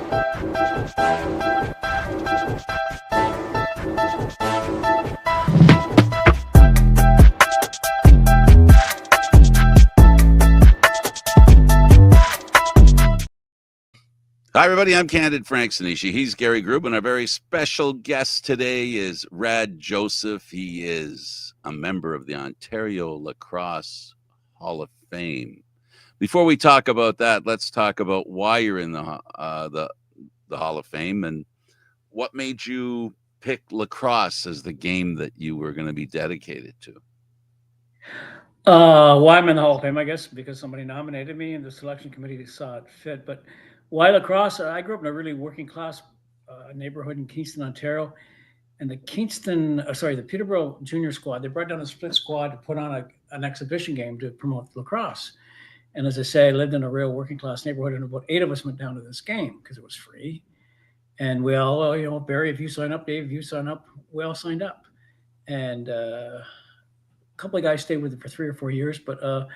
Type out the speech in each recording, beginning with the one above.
Hi, everybody. I'm Candid Frank Stanisci. He's Gary Groob, and our very special guest today is Rad Joseph. He is a member of the Ontario Lacrosse Hall of Fame. Before we talk about that, let's talk about why you're in the Hall of Fame and what made you pick lacrosse as the game that you were going to be dedicated to. Why I'm in the Hall of Fame, I guess, because somebody nominated me and the selection committee saw it fit. But why lacrosse? I grew up in a really working class neighborhood in Kingston, Ontario. And the Peterborough junior squad, they brought down a split squad to put on an exhibition game to promote lacrosse. And as I say, I lived in a real working class neighborhood, and about 8 of us went down to this game because it was free. And we all, Barry, if you sign up, Dave, if you sign up, we all signed up. And a couple of guys stayed with it for 3 or 4 years, but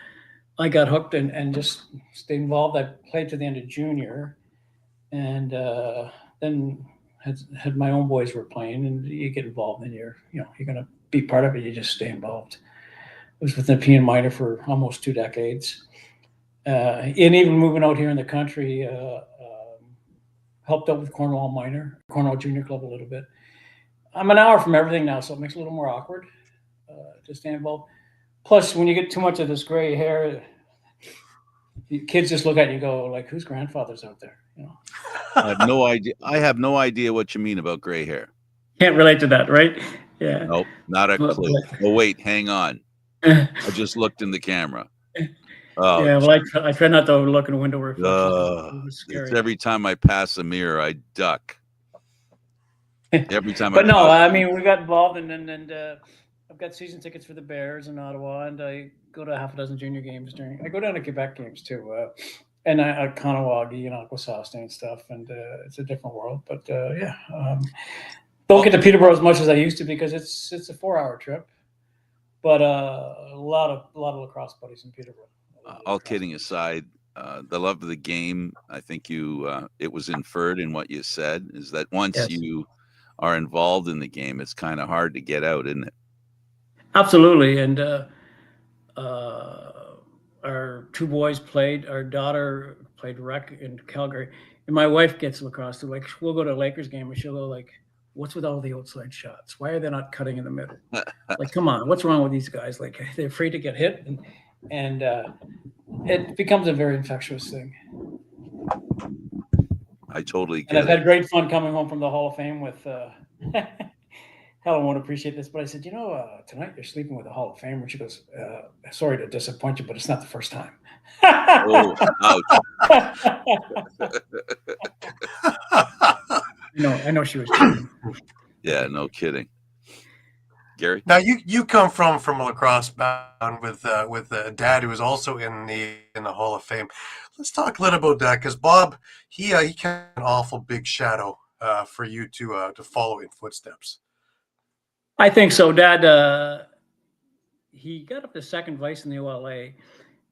I got hooked and just stayed involved. I played to the end of junior, and then had my own boys were playing, and you get involved, and you're going to be part of it. You just stay involved. I was with the P and minor for almost 2 decades, and even moving out here in the country, helped out with Cornwall Junior Club a little bit. I'm an hour from everything now, so it makes it a little more awkward to stay involved. Plus, when you get too much of this gray hair, kids just look at you and go, like, whose grandfather's out there? I have no idea. I have no idea what you mean about gray hair. Can't relate to that, right? Yeah. Nope, not a clue. Oh, wait, hang on. I just looked in the camera. Oh, yeah, well, I try not to look in the window reflections. It's scary. Every time I pass a mirror, I duck. Every time. But I mean, we got involved, and I've got season tickets for the Bears in Ottawa, and I go to half a dozen junior games I go down to Quebec games too, and I Kanawagi and Aquasauce and stuff, and it's a different world. But don't get to Peterborough as much as I used to because it's a 4-hour trip. But a lot of lacrosse buddies in Peterborough. All kidding aside, the love of the game, I think it was inferred in what you said, is that once you are involved in the game, it's kind of hard to get out, isn't it? Absolutely. And our 2 boys played. Our daughter played rec in Calgary, and my wife gets lacrosse. So like, we'll go to a Lakers game, and she'll go like, "What's with all the outside shots? Why are they not cutting in the middle? Like, come on, what's wrong with these guys? Like, they're afraid to get hit." And it becomes a very infectious thing. I totally get it. And I've had great fun coming home from the Hall of Fame with Helen won't appreciate this, but I said, tonight you're sleeping with a Hall of Famer. She goes, sorry to disappoint you, but it's not the first time. Oh, ouch. I know she was kidding. Yeah, no kidding. Gary? Now you come from a lacrosse background with a dad who was also in the Hall of Fame. Let's talk a little about that, because Bob, he cast an awful big shadow for you to follow in footsteps. I think so. Dad, he got up to second vice in the OLA,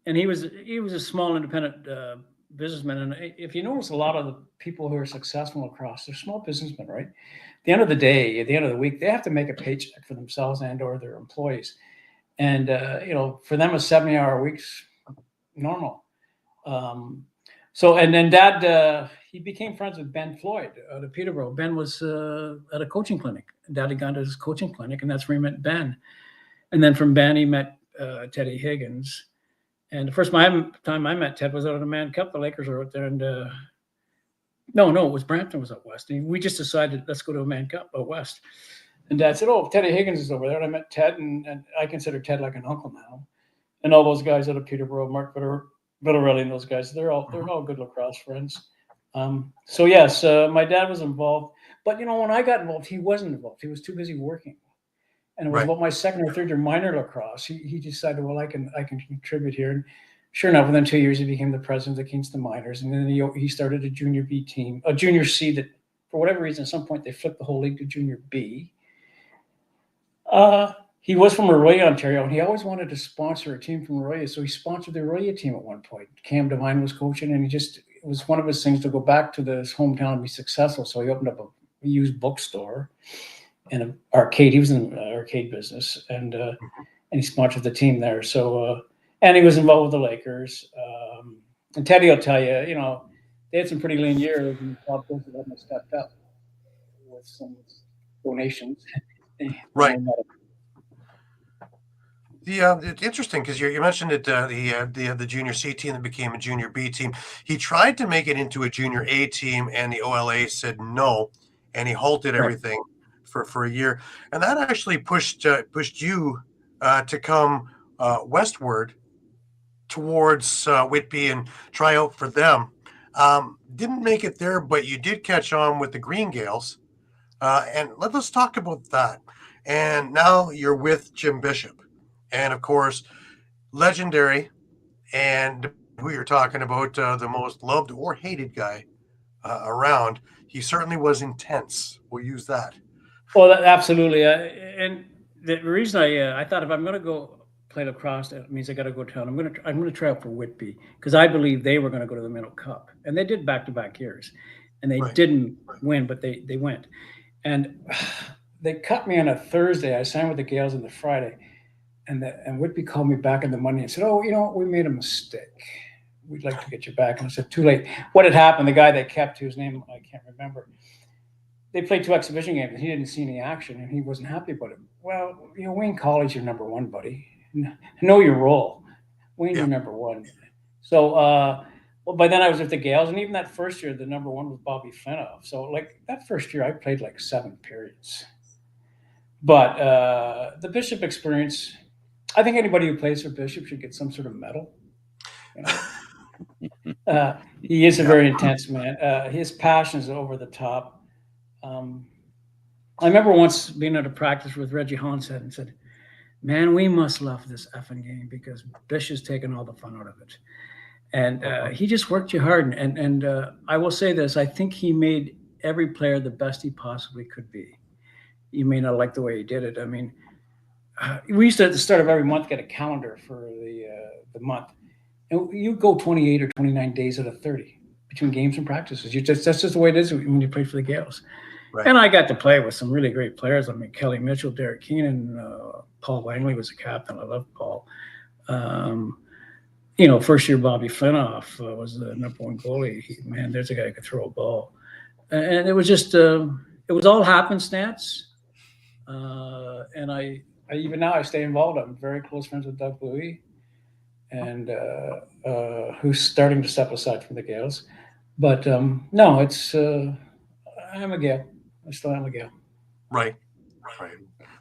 and he was a small independent businessman. And if you notice, a lot of the people who are successful across, they're small businessmen, right? At the end of the day, at the end of the week, they have to make a paycheck for themselves and or their employees. And, for them, a 70-hour week's normal. And then Dad, he became friends with Ben Floyd out of Peterborough. Ben was at a coaching clinic. Dad had gone to his coaching clinic, and that's where he met Ben. And then from Ben, he met Teddy Higgins. And the first time I met Ted was out of the Mann Cup. The Lakers were out there, and no, it was Brampton was out west. And we just decided, let's go to a Mann Cup out west. And Dad said, "Oh, Teddy Higgins is over there." And I met Ted, and I consider Ted like an uncle now. And all those guys out of Peterborough, Mark Vittorelli and those guys, they're all good lacrosse friends. So yes, my dad was involved, but when I got involved, he wasn't involved. He was too busy working. And it was about my second or third year minor lacrosse. He decided, well, I can contribute here. And sure enough, within 2 years, he became the president of the Kingston Miners. And then he started a junior B team, a junior C that, for whatever reason, at some point they flipped the whole league to junior B. He was from Arroyo, Ontario, and he always wanted to sponsor a team from Arroyo. So he sponsored the Arroyo team at one point. Cam Devine was coaching, and it was one of his things to go back to his hometown and be successful. So he opened up a used bookstore and an arcade. He was in the arcade business, and he sponsored the team there. So and he was involved with the Lakers. And Teddy will tell you, they had some pretty lean years, and Bob Joseph hadn't stepped up with some donations. Right. It's interesting because you mentioned it, the junior C team that became a junior B team. He tried to make it into a junior A team, and the OLA said no, and he halted everything for a year, and that actually pushed you to come westward towards Whitby and try out for them. Didn't make it there, but you did catch on with the Green Gales, and let's talk about that. And now you're with Jim Bishop. And of course, legendary, and who you're talking about, the most loved or hated guy around. He certainly was intense. We'll use that. Well, absolutely. And the reason I thought if I'm going to go play lacrosse, that means I got to go down. I'm going to try out for Whitby because I believe they were going to go to the Minnow Cup, and they did back-to-back years, and they didn't win, but they went, and they cut me on a Thursday. I signed with the Gales on the Friday. And Whitby called me back on the Monday and said, "Oh, we made a mistake. We'd like to get you back." And I said, "Too late." What had happened? The guy they kept, whose name I can't remember, they played 2 exhibition games, and he didn't see any action, and he wasn't happy about it. Well, Wayne Colley's your number one, buddy. Know your role. Wayne's your number one. So, well, by then I was with the Gales, and even that first year, the number one was Bobby Finoff. So, like that first year, I played like 7 periods. But the Bishop experience. I think anybody who plays for Bishop should get some sort of medal. He is a very intense man. His passion is over the top. I remember once being at a practice with Reggie Hanshead and said, "Man, we must love this effing game because Bishop's taken all the fun out of it." And he just worked you hard. And I will say this, I think he made every player the best he possibly could be. You may not like the way he did it. I mean, we used to, at the start of every month, get a calendar for the month. And you go 28 or 29 days out of 30 between games and practices. That's just the way it is when you play for the Gales. Right. And I got to play with some really great players. I mean, Kelly Mitchell, Derek Keenan, Paul Langley was a captain. I love Paul. First year Bobby Finoff was the number one goalie. Man, there's a guy who could throw a ball. And it was just, it was all happenstance. And I even now I stay involved. I'm very close friends with Doug Louie, and who's starting to step aside from the Gales. But no, it's I'm a Gale. I still am a Gale. Right.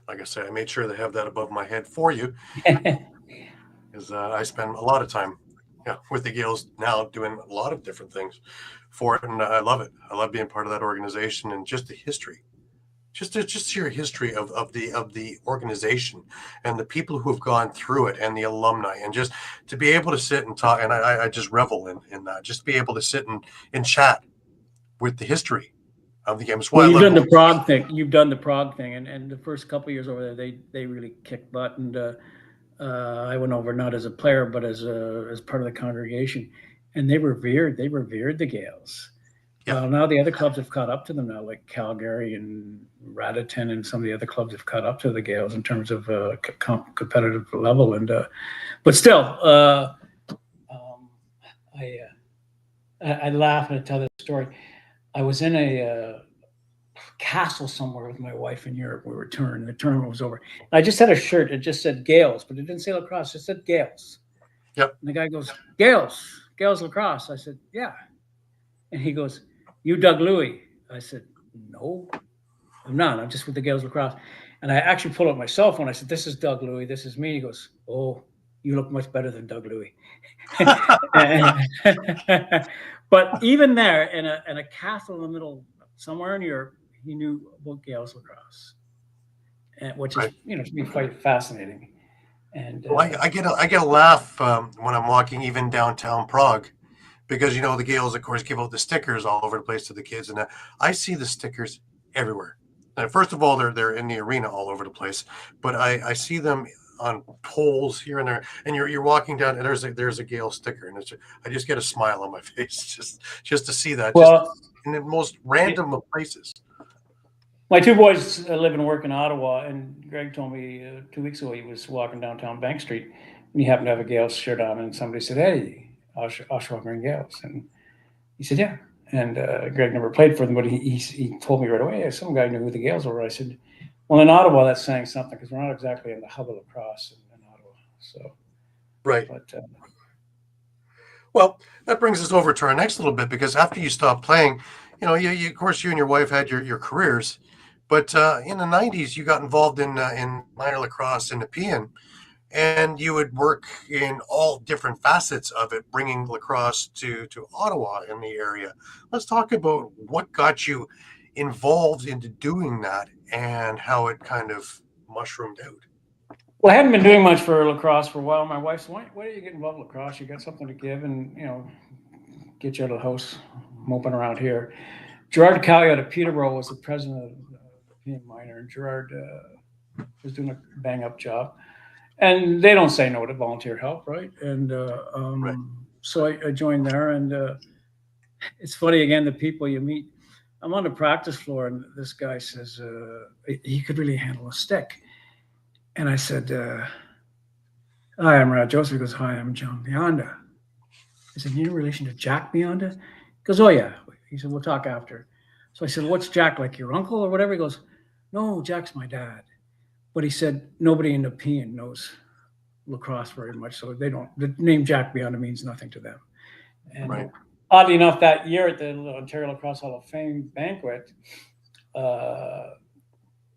Like I said, I made sure to have that above my head for you, because I spend a lot of time with the Gales now, doing a lot of different things for it, and I love it. I love being part of that organization and just the history. Just your history of the organization and the people who have gone through it and the alumni, and just to be able to sit and talk, and I just revel in that, just be able to sit and chat with the history of the game. Well, you've done the Prague thing. You've done the Prague thing, and the first couple of years over there, they really kicked butt. And I went over not as a player, but as part of the congregation, and they revered the Gales. Yeah. Well, now the other clubs have caught up to them now, like Calgary and Raritan, and some of the other clubs have caught up to the Gales in terms of competitive level. And but still, I laugh and I tell this story. I was in a castle somewhere with my wife in Europe. We returned. The tournament was over. And I just had a shirt. It just said Gales, but it didn't say lacrosse. It said Gales. Yep. And the guy goes, Gales lacrosse. I said, yeah. And he goes, "You Doug Louie?" I said, "No, I'm not. I'm just with the Gales lacrosse." And I actually pulled up my cell phone. I said, "This is Doug Louie. This is me." He goes, "Oh, you look much better than Doug Louie." But even there, in a castle in the middle, somewhere in Europe, he knew about Gales lacrosse, which is to me quite fascinating. And well, I get a laugh when I'm walking even downtown Prague. Because, the Gales, of course, give out the stickers all over the place to the kids. And I see the stickers everywhere. And first of all, they're in the arena all over the place. But I see them on poles here and there, and you're walking down, and there's a Gale sticker, and I just get a smile on my face just to see that, just Well, in the most random of places. my two boys live and work in Ottawa, and Greg told me 2 weeks ago he was walking downtown Bank Street, and he happened to have a Gales shirt on, and somebody said, "Hey, Oshawa Green Gales," and he said, "Yeah." And Greg never played for them, but he told me right away, "Yeah, some guy knew who the Gales were." I said, "Well, in Ottawa, that's saying something because we're not exactly in the hub of lacrosse in Ottawa." So, Right. but Well, that brings us over to our next little bit, because after you stopped playing, you of course you and your wife had your careers, but in the '90s you got involved in minor lacrosse in Nepean, and you would work in all different facets of it, bringing lacrosse to Ottawa in the area. Let's talk about what got you involved into doing that and how it kind of mushroomed out. well, I hadn't been doing much for lacrosse for a while. My wife said, why don't you get involved in lacrosse? You got something to give, and get you out of the house moping around here. Gerard Callie out of Peterborough was the president of Nepean Minor, and Gerard was doing a bang up job. And they don't say no to volunteer help, right? And Right. so I joined there, and it's funny again, the people you meet. I'm on the practice floor, and this guy says he could really handle a stick. And I said, "Hi, I'm Rad Joseph." He goes, "Hi, I'm John Bionda." I said, "You're in relation to Jack Bionda?" He goes, "Oh yeah." He said, "We'll talk after." So I said, "What's Jack, like your uncle or whatever?" He goes, "No, Jack's my dad." But he said nobody in Nepean knows lacrosse very much, so they don't. The name Jack Bionda means nothing to them. And Right. oddly enough, that year at the Ontario Lacrosse Hall of Fame banquet,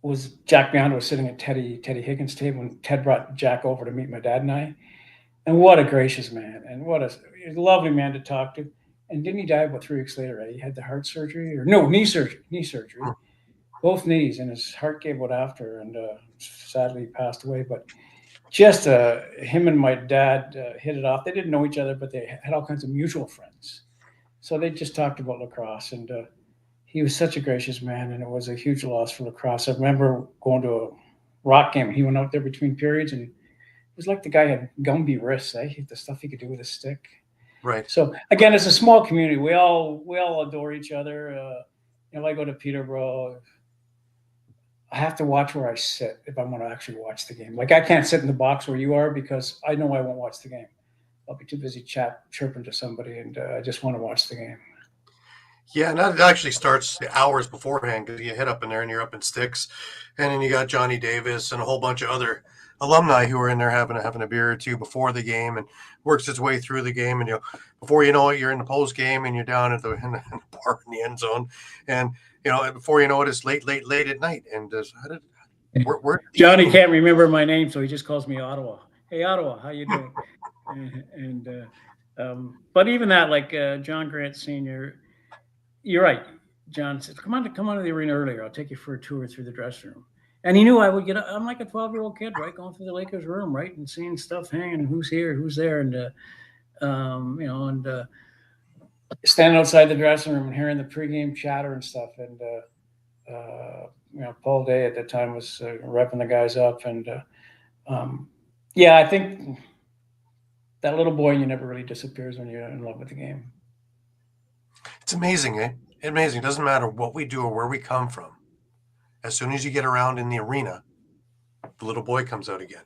was Jack Bionda was sitting at Teddy Higgins' table, and Ted brought Jack over to meet my dad and I. And what a gracious man, and what a lovely man to talk to. And didn't he die about 3 weeks later? Right? He had the heart surgery, or no, knee surgery, both knees, and his heart gave out after, and sadly passed away. But just him and my dad hit it off. They didn't know each other, but they had all kinds of mutual friends. So they just talked about lacrosse, and he was such a gracious man, and it was a huge loss for lacrosse. I remember going to a rock game. He went out there between periods, and it was like the guy had Gumby wrists, the stuff he could do with a stick. Right. So again, it's a small community. We all adore each other. I go to Peterborough. I have to watch where I sit if I want to actually watch the game. Like I can't sit in the box where you are because I know I won't watch the game. I'll be too busy chirping to somebody, and I just want to watch the game. Yeah, and that actually starts hours beforehand, because you hit up in there and you're up in sticks, and then you got Johnny Davis and a whole bunch of other alumni who are in there having a beer or two before the game, and works its way through the game, and before you know it, you're in the post game and you're down at in the bar in the end zone, and before you know it, it's late at night. And where Johnny can't remember my name, so he just calls me Ottawa. Hey, Ottawa, how you doing? But even that, like John Grant Sr., you're right. John said, come on to the arena earlier. I'll take you for a tour through the dressing room. And he knew I would get up. I'm like a 12-year-old kid, right? Going through the Lakers room, right? And seeing stuff hanging, who's here, who's there. And, standing outside the dressing room and hearing the pregame chatter and stuff. And, Paul Day at the time was repping the guys up. And, I think that little boy in you never really disappears when you're in love with the game. It's amazing, eh? Amazing. It doesn't matter what we do or where we come from. As soon as you get around in the arena, the little boy comes out again.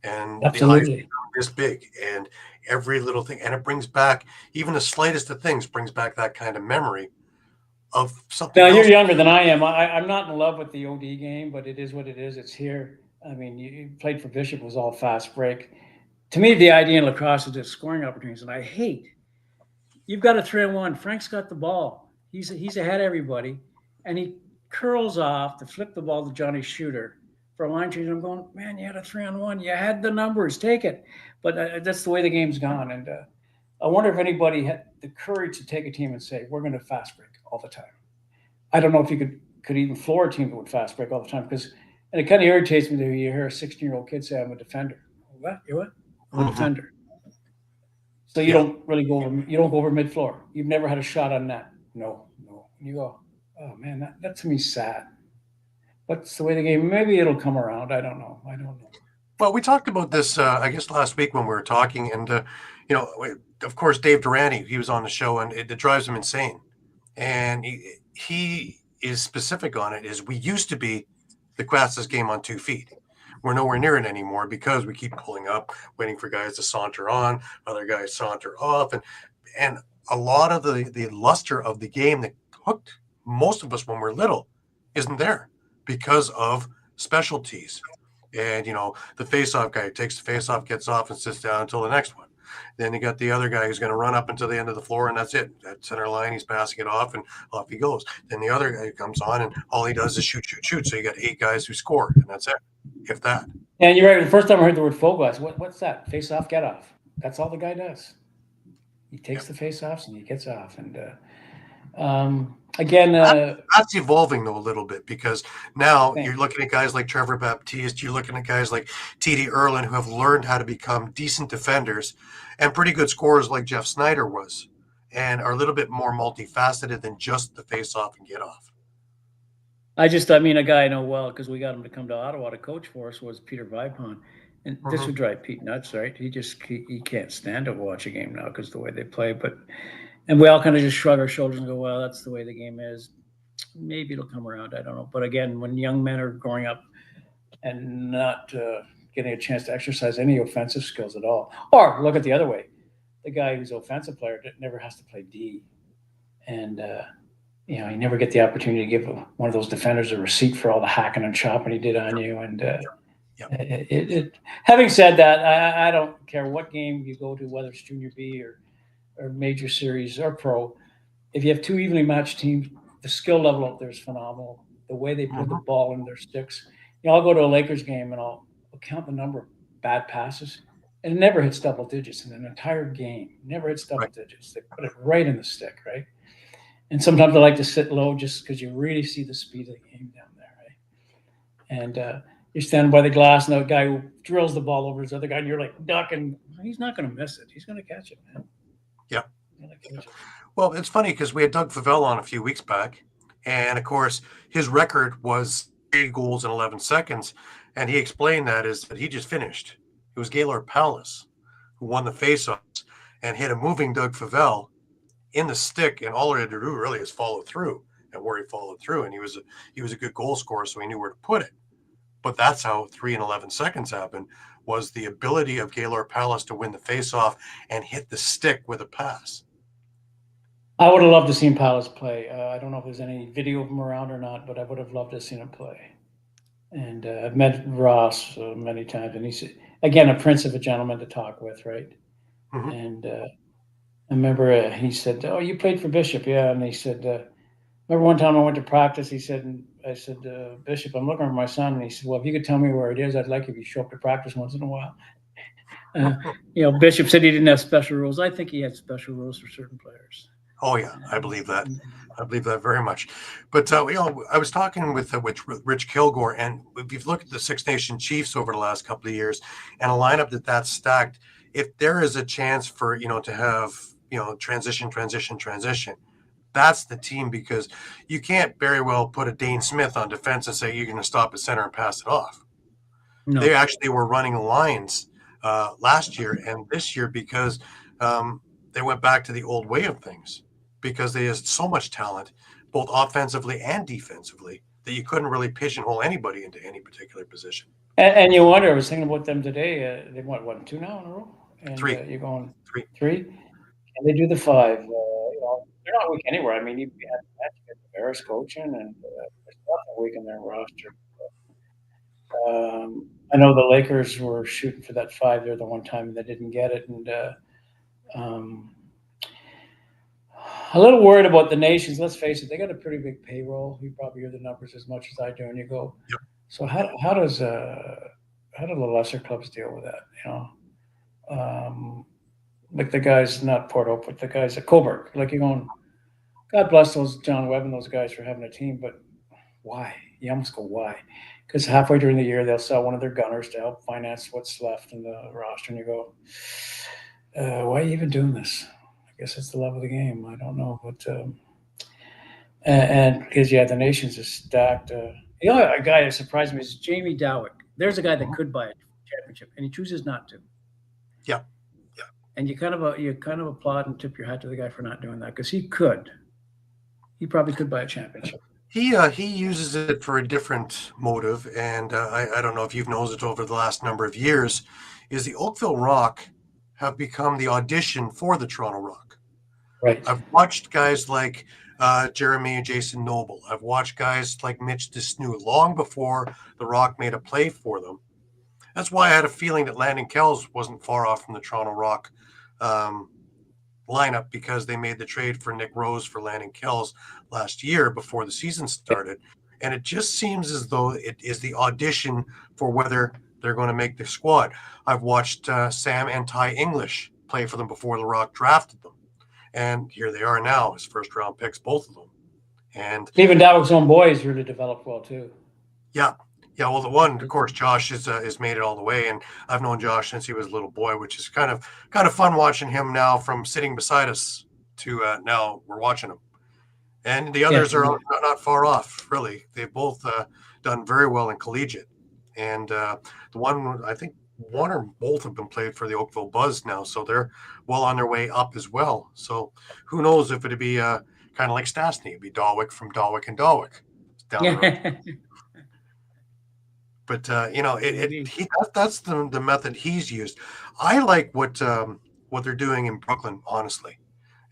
And Absolutely. the eyes become this big, and every little thing. And it brings back, even the slightest of things, brings back that kind of memory of something Now, else. you're younger than I am. I'm not in love with the OD game, but it is what it is. It's here. I mean, you played for Bishop, it was all fast break. To me, the idea in lacrosse is just scoring opportunities, and I hate. You've got a 3-on-1. Frank's got the ball. He's ahead of everybody, and he curls off to flip the ball to Johnny Shooter for a line change. I'm going, man, you had a 3-on-1. You had the numbers. Take it. But that's the way the game's gone. And I wonder if anybody had the courage to take a team and say, we're going to fast break all the time. I don't know if you could even floor a team that would fast break all the time, because, and it kind of irritates me that you hear a 16-year-old kid say, I'm a defender. What? You're what? I'm a defender. So you don't really go over mid floor. You've never had a shot on net. No. You go, oh man, that to me is sad. But it's the way the game. Maybe it'll come around. I don't know. Well, we talked about this, I guess, last week when we were talking, and of course, Dave Durante, he was on the show, and it drives him insane. And he is specific on it. Is we used to be the fastest game on 2 feet. We're nowhere near it anymore because we keep pulling up, waiting for guys to saunter on, other guys saunter off, and a lot of the luster of the game that hooked most of us when we're little isn't there because of specialties. And the face-off guy takes the face-off, gets off, and sits down until the next one. Then you got the other guy who's going to run up until the end of the floor, and that's it. That center line, he's passing it off, and off he goes. Then the other guy comes on, and all he does is shoot, shoot, shoot. So you got 8 guys who score, and that's it, if that. And you're right. The first time I heard the word Foglass, what's that? Face off, get off. That's all the guy does. He takes the face offs and he gets off. And again, that's evolving though a little bit because now you're looking at guys like Trevor Baptiste, you're looking at guys like T.D. Erlin who have learned how to become decent defenders and pretty good scorers like Jeff Snyder was, and are a little bit more multifaceted than just the face off and get off. I mean, a guy I know well because we got him to come to Ottawa to coach for us was Peter Vipon. And this would drive Pete nuts, right? He can't stand to watch a game now because the way they play. And we all kind of just shrug our shoulders and go, well, that's the way the game is. Maybe it'll come around. I don't know. But again, when young men are growing up and not getting a chance to exercise any offensive skills at all, or look at the other way, the guy who's an offensive player never has to play D. And, you never get the opportunity to give one of those defenders a receipt for all the hacking and chopping he did on you. And having said that, I don't care what game you go to, whether it's junior B or major series or pro. If you have 2 evenly matched teams, the skill level up there is phenomenal. The way they put the ball in their sticks. I'll go to a Lakers game and I'll count the number of bad passes, and it never hits double digits in an entire game. Never hits double digits. They put it right in the stick, right? And sometimes I like to sit low just because you really see the speed of the game down there, right? And you're standing by the glass, and the guy who drills the ball over his other guy, and you're like ducking. He's not going to miss it. He's going to catch it, man. Yeah. Well, it's funny because we had Doug Favell on a few weeks back, and of course his record was 3 goals in 11 seconds, and he explained that he just finished. It was Gaylord Palace who won the faceoffs and hit a moving Doug Favell in the stick, and all he had to do really is follow through, and where he followed through, and he was a good goal scorer, so he knew where to put it. But that's how 3 and 11 seconds happened, was the ability of Gaylord Palace to win the faceoff and hit the stick with a pass. I would have loved to see Palace play. I don't know if there's any video of him around or not, but I would have loved to have seen him play. And I've met Ross many times, and he's, again, a prince of a gentleman to talk with, right? And I remember he said, "Oh, you played for Bishop." Yeah. And he said, remember one time I went to practice, he said, and I said, "Bishop, I'm looking for my son." And he said, "Well, if you could tell me where it is, I'd like if you show up to practice once in a while." Bishop said he didn't have special rules. I think he had special rules for certain players. Oh yeah, I believe that. I believe that very much. But I was talking with Rich Kilgore, and if you've looked at the Six Nation Chiefs over the last couple of years, and a lineup that's stacked, if there is a chance for to have transition, that's the team, because you can't very well put a Dane Smith on defense and say you're going to stop at center and pass it off. No. They actually were running lines last year and this year because they went back to the old way of things, because they had so much talent, both offensively and defensively, that you couldn't really pigeonhole anybody into any particular position. And you wonder, I was thinking about them today, they won 2 now in a row? And, 3. You're going 3? And they do the 5. They're not weak anywhere. I mean, you had Barris coaching, and there's nothing weak in their roster. I know the Lakers were shooting for that 5 there the one time, and they didn't get it. And a little worried about the Nations. Let's face it, they got a pretty big payroll. You probably hear the numbers as much as I do, and you go, yep. So how do the lesser clubs deal with that? Like the guys, not Porto, but the guys at Coburg. Like you're going, God bless those John Webb and those guys for having a team, but why? You almost go, why? Because halfway during the year, they'll sell one of their gunners to help finance what's left in the roster, and you go, why are you even doing this? I guess it's the love of the game. I don't know, but and because the Nations is stacked. The other guy that surprised me is Jamie Dowick. There's a guy that could buy a championship, and he chooses not to. Yeah. And you kind of applaud and tip your hat to the guy for not doing that, because he probably could buy a championship. He uses it for a different motive, and I don't know if you've noticed over the last number of years, is the Oakville Rock have become the audition for the Toronto Rock. Right. I've watched guys like Jeremy and Jason Noble. I've watched guys like Mitch DeSnoo long before the Rock made a play for them. That's why I had a feeling that Landon Kells wasn't far off from the Toronto Rock lineup, because they made the trade for Nick Rose for Landon Kells last year before the season started. And it just seems as though it is the audition for whether they're going to make the squad. I've watched Sam and Ty English play for them before the Rock drafted them. And here they are now, as first round picks, both of them. And Even Dawick's own boys really developed well too. Yeah. Well, the one, of course, Josh is made it all the way, and I've known Josh since he was a little boy, which is kind of fun watching him now, from sitting beside us to now we're watching him. And the others are not far off, really. They've both done very well in collegiate, and the one, I think one or both have been played for the Oakville Buzz now, so they're well on their way up as well. So who knows if it'd be kind of like Stanisci, it'd be Dawick from Dawick and Dawick down the road. But that's the method he's used. I like what they're doing in Brooklyn, honestly,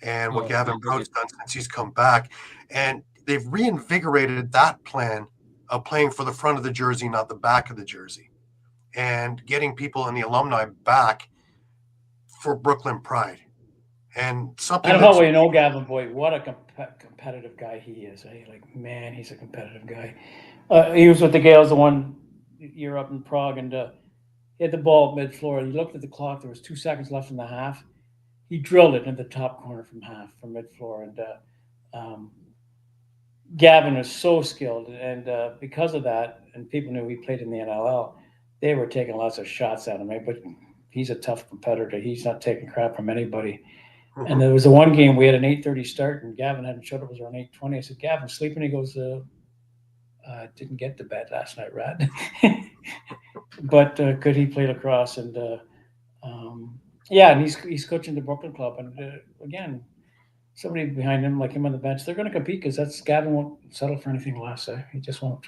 and what Gavin Prout's done since he's come back, and they've reinvigorated that plan of playing for the front of the jersey, not the back of the jersey, and getting people in the alumni back for Brooklyn pride. And something I don't know, you know, Gavin, boy, what a competitive guy he is. Like, man, he's a competitive guy. He was with the Gales the one year up in Prague, and he had the ball mid-floor. He looked at the clock. There was 2 seconds left in the half. He drilled it in the top corner from mid-floor. And Gavin was so skilled. And because of that, and people knew he played in the NLL, they were taking lots of shots at him. But he's a tough competitor. He's not taking crap from anybody. Mm-hmm. And there was the one game we had an 8:30 start, and Gavin hadn't showed up. It was around 8:20. I said, Gavin, sleeping? He goes, didn't get to bed last night, Rad. But could he play lacrosse? And and he's coaching the Brooklyn club. And again, somebody behind him, like him on the bench, they're going to compete, because Gavin won't settle for anything less. He just won't.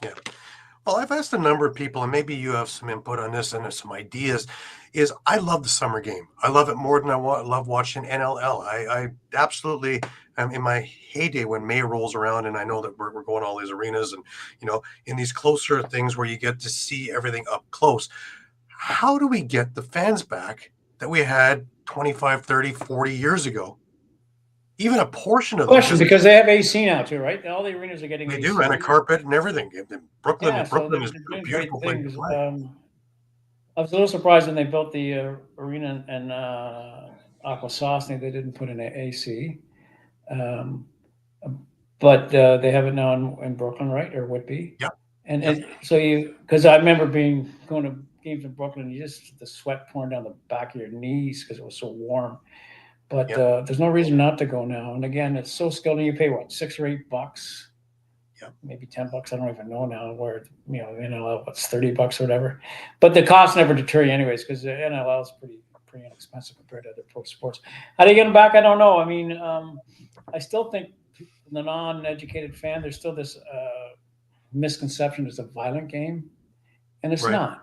Yeah. Well, I've asked a number of people, and maybe you have some input on this and some ideas, is I love the summer game. I love it more than I love watching NLL. I absolutely am in my heyday when May rolls around, and I know that we're going to all these arenas and, in these closer things where you get to see everything up close. How do we get the fans back that we had 25, 30, 40 years ago? Even a portion of them. Because they have AC now too, right? All the arenas are getting AC. They AC. do, and a carpet and everything. Brooklyn is a beautiful place to play. I was a little surprised when they built the arena in Aquasasne. They didn't put in AC. But they have it now in Brooklyn, right? Or would be. Yeah. And so because I remember going to games in Brooklyn, the sweat pouring down the back of your knees because it was so warm. But there's no reason not to go now. And again, it's so skilled. And you pay what, $6 or $8? Yeah, maybe $10. I don't even know now where NLL, what's $30 or whatever. But the cost never deter you anyways, because the NLL is pretty inexpensive compared to other pro sports. How do you get them back? I don't know. I mean, I still think the non-educated fan, there's still this misconception it's a violent game, and it's not.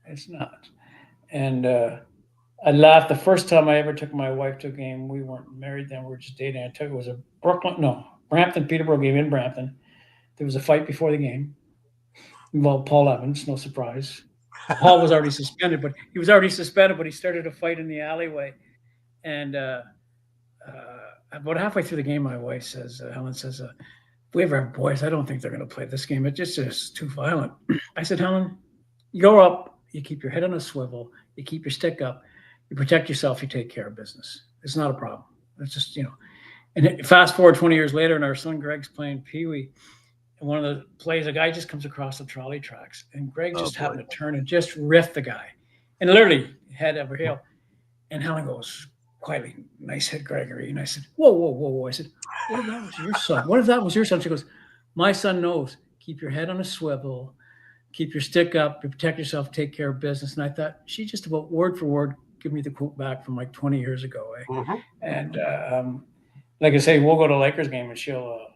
It's not. And I laughed the first time I ever took my wife to a game. We weren't married then; we were just dating. It was a Brampton Peterborough game in Brampton. There was a fight before the game. Involved Paul Evans, no surprise. Paul was already suspended, but he started a fight in the alleyway. And about halfway through the game, my wife says, Helen says, if we ever have boys, I don't think they're going to play this game. It's just too violent. I said, Helen, you go up, you keep your head on a swivel, you keep your stick up, you protect yourself, you take care of business. It's not a problem. It's just, And fast forward 20 years later, and our son Greg's playing Pee Wee. And one of the plays, a guy just comes across the trolley tracks, and Greg just happened to turn and just riff the guy, and literally head over heel. And Helen goes quietly, "Nice hit, Gregory." And I said, "Whoa!" I said, "What if that was your son? She goes, "My son knows. Keep your head on a swivel, keep your stick up, protect yourself, take care of business. And I thought she just about word for word give me the quote back from like 20 years ago. Mm-hmm. And like I say, we'll go to a Lakers game and she'll,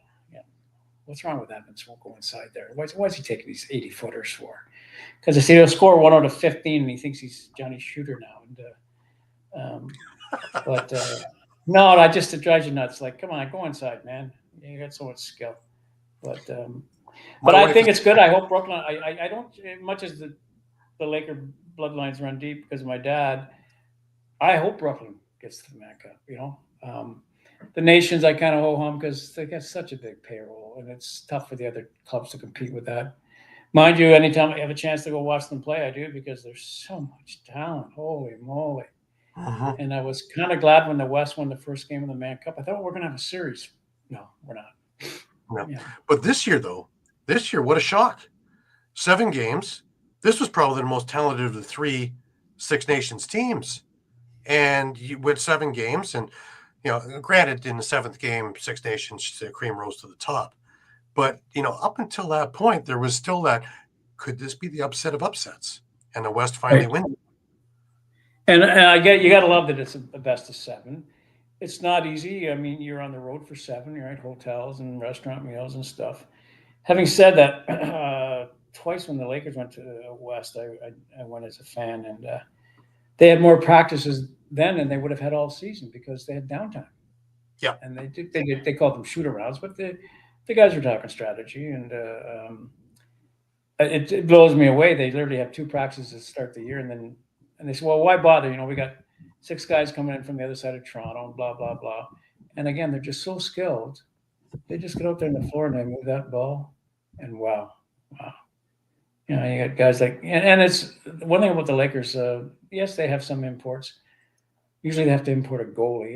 what's wrong with Evans? Won't go inside there. Why's he taking these 80 footers for? Because I see he'll score 1 out of 15 and he thinks he's Johnny Shooter now. But no, it drives you nuts. Like, come on, go inside, man. You got so much skill. But I think it's good. I hope Brooklyn. I don't, much as the Laker bloodlines run deep because of my dad. I hope Brooklyn gets to the Mann Cup. The nations I kind of ho hum because they got such a big payroll and it's tough for the other clubs to compete with that. Mind you, anytime I have a chance to go watch them play, I do because there's so much talent. Holy moly! Mm-hmm. And I was kind of glad when the West won the first game of the Mann Cup. I thought we're going to have a series. No, we're not. No. Yeah. But this year, what a shock. 7 games. This was probably the most talented of the 3 Six Nations teams. And you went 7 games. And, granted, in the 7th game, Six Nations, cream rose to the top. But, up until that point, there was still that, could this be the upset of upsets? And the West finally wins. And you got to love that it's a best of 7. It's not easy. I mean, you're on the road for 7. You're at hotels and restaurant meals and stuff. Having said that, twice when the Lakers went to the West, I went as a fan, and they had more practices then than they would have had all season because they had downtime. Yeah, and they called them shoot-arounds, but the guys were talking strategy, and it blows me away. They literally have 2 practices to start the year, and they said, well, why bother? We got 6 guys coming in from the other side of Toronto, and blah, blah, blah. And again, they're just so skilled. They just get out there on the floor and they move that ball, and wow. You got guys like, and it's one thing about the Lakers. Yes, they have some imports. Usually they have to import a goalie.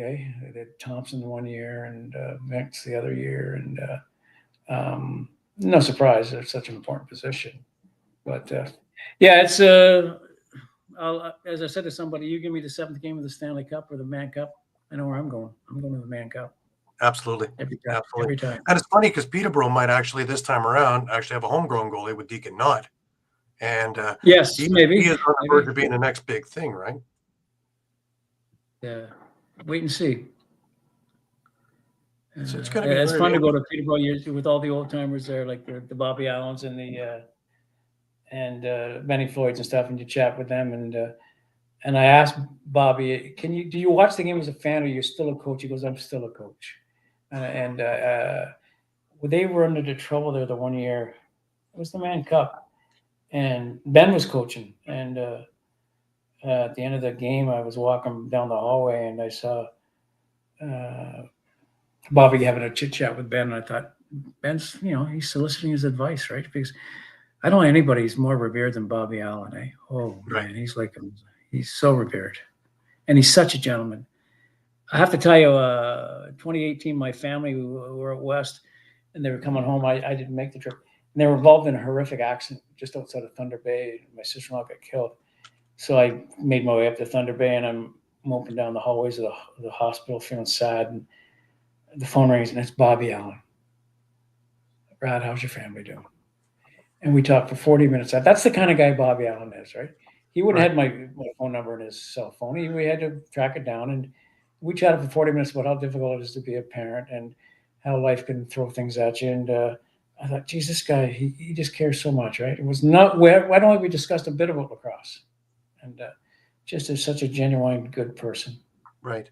They had Thompson 1 year and Vince the other year, and no surprise, they're such an important position. But it's as I said to somebody, you give me the 7th game of the Stanley Cup or the Mann Cup, I know where I'm going. I'm going to the Mann Cup. Absolutely. Every time. And it's funny because Peterborough might actually this time around actually have a homegrown goalie with Deacon Knott. And yes, maybe he is on the verge of being the next big thing, right? Yeah, wait and see. So it's going to be. It's fun to go to Peterborough with all the old timers there, like the Bobby Allens and Benny Floyds and stuff, and you chat with them. And I asked Bobby, do you watch the game as a fan, or you're still a coach? He goes, I'm still a coach. And they were under the trouble there the 1 year. It was the Mann Cup, and Ben was coaching. And at the end of the game, I was walking down the hallway, and I saw Bobby having a chit chat with Ben. And I thought, Ben's, he's soliciting his advice, right? Because I don't know anybody who's more revered than Bobby Allen. Eh? Oh man, he's so revered, and he's such a gentleman. I have to tell you, 2018, my family were at West, and they were coming home. I didn't make the trip, and they were involved in a horrific accident just outside of Thunder Bay. My sister-in-law got killed, so I made my way up to Thunder Bay, and I'm moping down the hallways of the hospital, feeling sad, and the phone rings, and it's Bobby Allen. Brad, how's your family doing? And we talked for 40 minutes. That's the kind of guy Bobby Allen is, right? He wouldn't have had my phone number in his cell phone. We had to track it down, and we chatted for 40 minutes about how difficult it is to be a parent and how life can throw things at you. And I thought, geez, this guy, he just cares so much, right? It was not, why don't we discussed a bit about lacrosse? And just is such a genuine, good person. Right.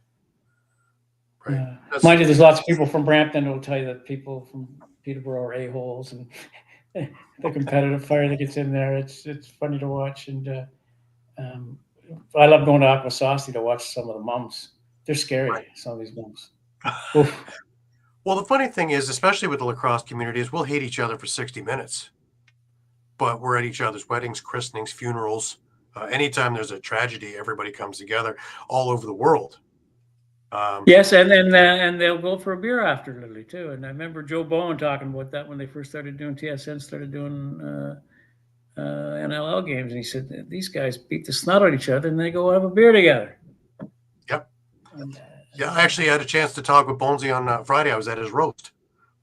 Mind you, there's lots of people from Brampton who will tell you that people from Peterborough are a-holes, and the competitive fire that gets in there. It's funny to watch. And I love going to Aquasauce to watch some of the mums. They're scary, some of these mums. Well, the funny thing is, especially with the lacrosse community, is we'll hate each other for 60 minutes. But we're at each other's weddings, christenings, funerals. Anytime there's a tragedy, everybody comes together all over the world. Yes, and they'll go for a beer after, literally, too. And I remember Joe Bowen talking about that when they first started doing TSN, started doing NLL games. And he said, these guys beat the snot out of each other, and they go have a beer together. Yep. Yeah, I actually had a chance to talk with Bonesy on Friday. I was at his roast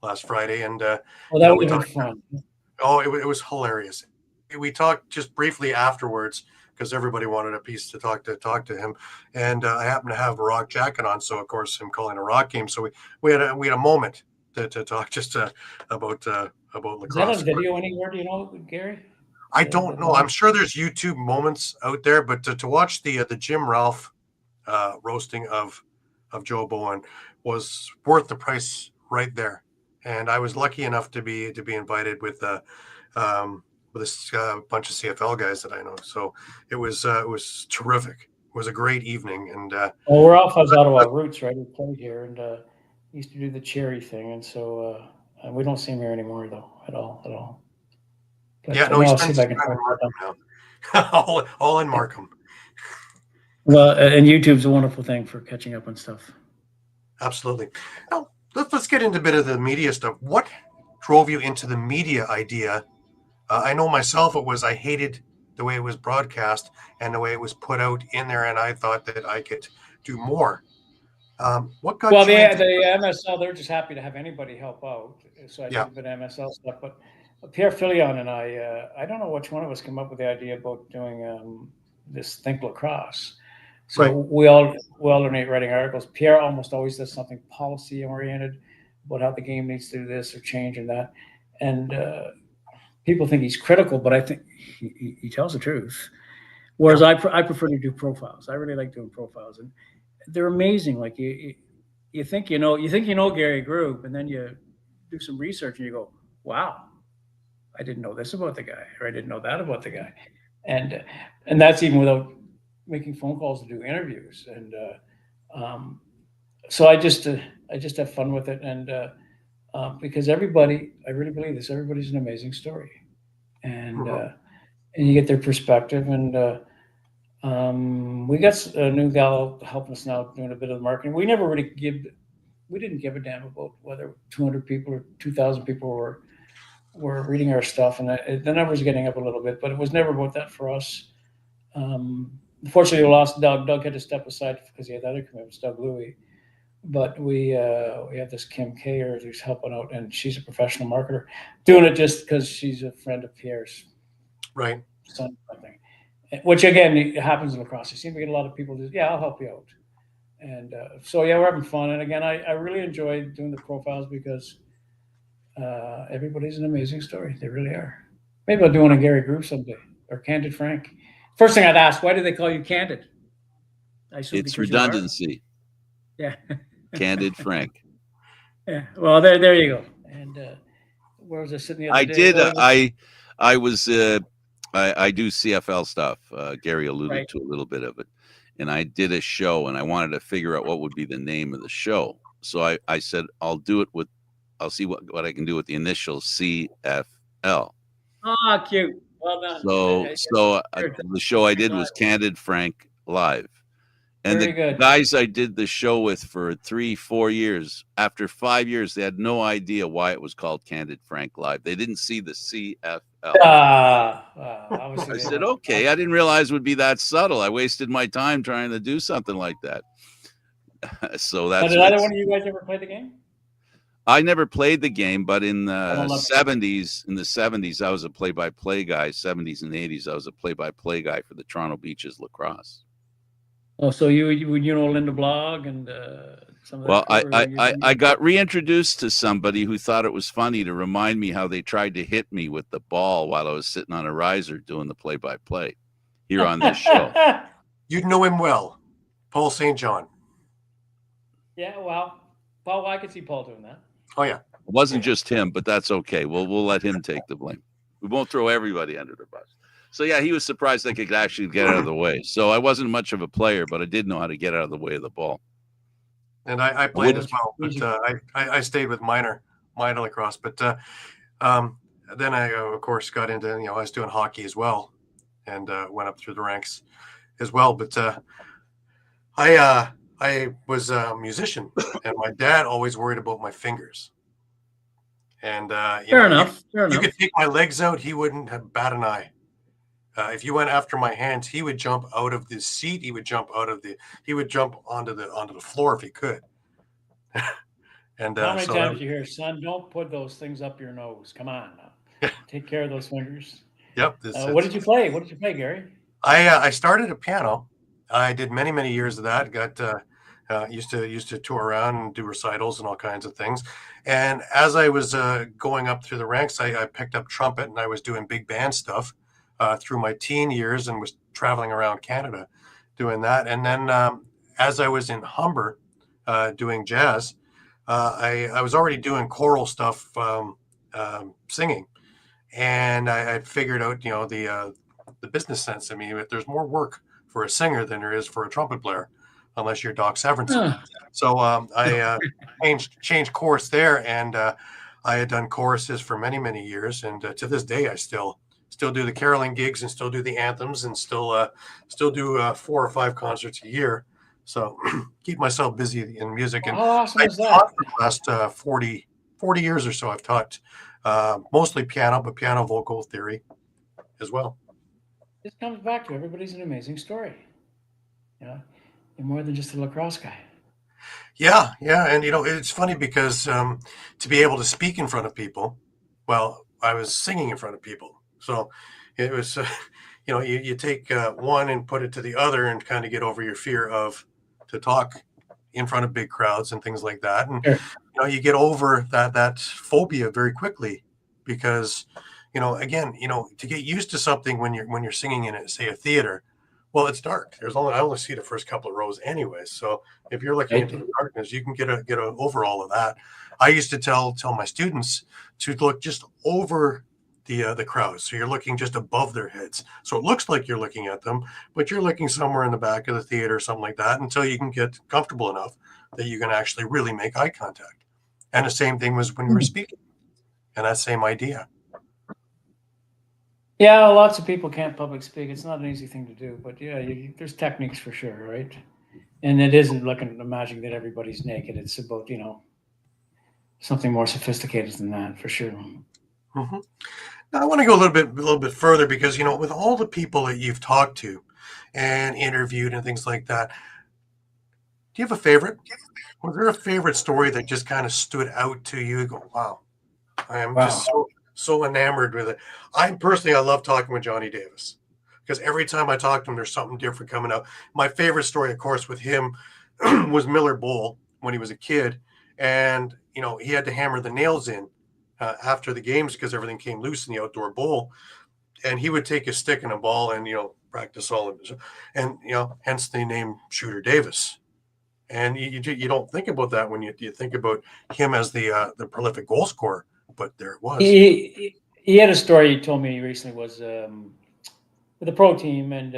last Friday. And that would have been fun. Oh, it was hilarious. we talked just briefly afterwards because everybody wanted a piece to talk to him, and I happened to have a rock jacket on, so of course him calling a rock game. So we had a moment to talk just about Is that lacrosse. on video anywhere? Do you know, Gary? I don't know. I'm sure there's YouTube moments out there, but to watch the Jim Ralph roasting of Joe Bowen was worth the price right there. And I was lucky enough to be invited with this bunch of CFL guys that I know. So it was terrific. It was a great evening, and well, we're off his Ottawa roots, right? He played here and used to do the cherry thing, and so we don't see him here anymore, though, at all. But, yeah, no, he's I'll see if I spending can time in find Markham now. all in Markham. Well, and YouTube's a wonderful thing for catching up on stuff. Absolutely. Now let's get into a bit of the media stuff. What drove you into the media idea? I know myself, it was I hated the way it was broadcast and the way it was put out in there, and I thought that I could do more. What got you into the MSL, they're just happy to have anybody help out. So I did a bit of MSL stuff, but Pierre Filion and I don't know which one of us came up with the idea about doing this Think Lacrosse. So Right. we all alternate writing articles. Pierre almost always does something policy oriented about how the game needs to do this or change and that. And people think he's critical, but I think he tells the truth. Whereas I prefer to do profiles. I really like doing profiles, and they're amazing. Like you think you know Gary Groob, and then you do some research and you go, wow, I didn't know this about the guy, or I didn't know that about the guy, and that's even without making phone calls to do interviews. And so I just have fun with it, and because everybody, I really believe this, everybody's an amazing story, and you get their perspective. And we got a new gal helping us now doing a bit of the marketing. We didn't give a damn about whether 200 people or 2,000 people were reading our stuff, and the numbers are getting up a little bit, but it was never about that for us. Unfortunately, we lost Doug. Doug had to step aside because he had other commitments, Doug Louie. But we have this Kim Kayer who's helping out, and she's a professional marketer, doing it just because she's a friend of Pierre's right son, something. Which again, it happens in lacrosse. You seem to get a lot of people just, I'll help you out. And so we're having fun. And again, I really enjoy doing the profiles because everybody's an amazing story. They really are. Maybe I'll do one on Gary Groob someday, or Candid Frank. First thing I'd ask, why do they call you Candid? I assume It's redundancy. Yeah. Candid Frank. Yeah. Well, there you go. And where was I sitting the other day? I do CFL stuff. Gary alluded to a little bit of it. And I did a show, and I wanted to figure out what would be the name of the show. So I said, I'll see what I can do with the initial CFL. Ah, cute. Well done. So the show I did was Candid Frank Live. And the guys I did the show with for 3-4 years, after 5 years, they had no idea why it was called Candid Frank Live. They didn't see the CFL. I said, okay, I didn't realize it would be that subtle. I wasted my time trying to do something like that. So that's. Did either one of you guys ever play the game? I never played the game, but in the 70s, I was a play-by-play guy. 70s and 80s, I was a play-by-play guy for the Toronto Beaches Lacrosse. Oh, so you know Linda Blog and some of that. Well, I got reintroduced to somebody who thought it was funny to remind me how they tried to hit me with the ball while I was sitting on a riser doing the play-by-play here on this show. You'd know him well, Paul St. John. Yeah, well, Paul, I could see Paul doing that. Oh yeah, it wasn't just him, but that's okay. We'll let him take the blame. We won't throw everybody under the bus. So yeah, he was surprised I could actually get out of the way. So I wasn't much of a player, but I did know how to get out of the way of the ball. And I played as well, but I stayed with minor lacrosse. But then I of course got into I was doing hockey as well, and went up through the ranks as well. But I was a musician, and my dad always worried about my fingers. And fair enough. You could take my legs out, he wouldn't have bat an eye. If you went after my hands, he would jump out of the seat. He would jump onto the floor if he could. And how many times you hear, son, don't put those things up your nose. Come on now. Take care of those fingers. Yep. What did you play? What did you play, Gary? I started at piano. I did many years of that. Got used to tour around and do recitals and all kinds of things. And as I was going up through the ranks, I picked up trumpet, and I was doing big band stuff through my teen years, and was traveling around Canada doing that. And then as I was in Humber doing jazz, I was already doing choral stuff, singing, and I figured out, the business sense. I mean, there's more work for a singer than there is for a trumpet player, unless you're Doc Severinsen. Huh. So I changed course there, and I had done choruses for many years, and to this day I still do the caroling gigs, and still do the anthems, and still do 4 or 5 concerts a year. So keep myself busy in music. And How awesome I is that? taught for the last 40 years or so. I've taught mostly piano, but piano vocal theory as well. This comes back to everybody's an amazing story. You're more than just a lacrosse guy. Yeah, and it's funny because to be able to speak in front of people, well, I was singing in front of people, so it was you take one and put it to the other, and kind of get over your fear of to talk in front of big crowds and things like that, and Sure. you get over that phobia very quickly, because again, to get used to something when you're singing in say a theater. Well, it's dark. I only see the first couple of rows anyway. So if you're looking into the darkness, you can get a over all of that. I used to tell my students to look just over the crowd. So you're looking just above their heads. So it looks like you're looking at them, but you're looking somewhere in the back of the theater or something like that, until you can get comfortable enough that you can actually really make eye contact. And the same thing was when you were speaking, and that same idea. Yeah, lots of people can't public speak. It's not an easy thing to do, but yeah, there's techniques for sure, right? And it isn't imagining that everybody's naked. It's about something more sophisticated than that, for sure. Mm-hmm. Now I want to go a little bit further, because with all the people that you've talked to and interviewed and things like that, do you have a favorite? Was there a favorite story that just kind of stood out to you? You go, wow, I am just so enamored with it. I love talking with Johnny Davis, because every time I talk to him, there's something different coming up. My favorite story, of course, with him was Miller Bowl when he was a kid, and he had to hammer the nails in after the games, because everything came loose in the outdoor bowl, and he would take a stick and a ball and practice all of it, and hence the name Shooter Davis. And you don't think about that when you think about him as the prolific goal scorer, but there it was. He had a story he told me recently, was with a pro team, and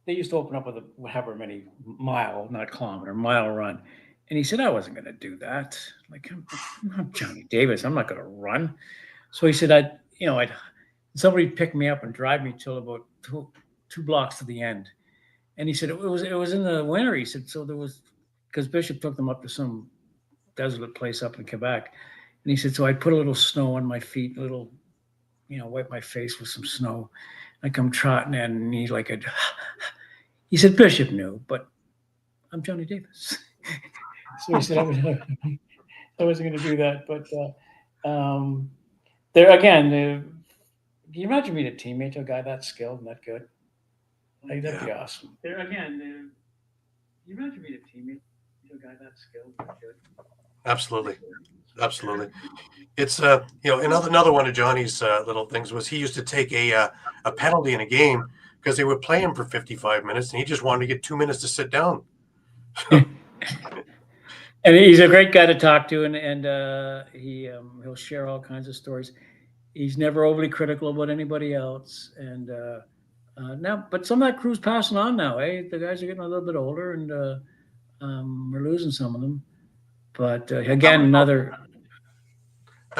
they used to open up with however many mile, not kilometer, mile run. And he said, I wasn't going to do that. Like, I'm Johnny Davis. I'm not going to run. So he said, somebody pick me up and drive me till about two blocks to the end. And he said, it was in the winter. He said, so there was, because Bishop took them up to some desolate place up in Quebec. And he said, so I put a little snow on my feet, wipe my face with some snow. I come trotting in, and he's like, he said, Bishop knew, but I'm Johnny Davis. So he said, I wasn't going to do that. But there again, can you imagine being a teammate to a guy that skilled and that good? Like, that'd be awesome. There again, can you imagine being a teammate to a guy that skilled and that good? Absolutely. It's another one of Johnny's little things was he used to take a penalty in a game, because they would play him for 55 minutes, and he just wanted to get 2 minutes to sit down. And he's a great guy to talk to, and he'll share all kinds of stories. He's never overly critical about anybody else, and now, but some of that crew's passing on now. The guys are getting a little bit older, and we're losing some of them. But again, that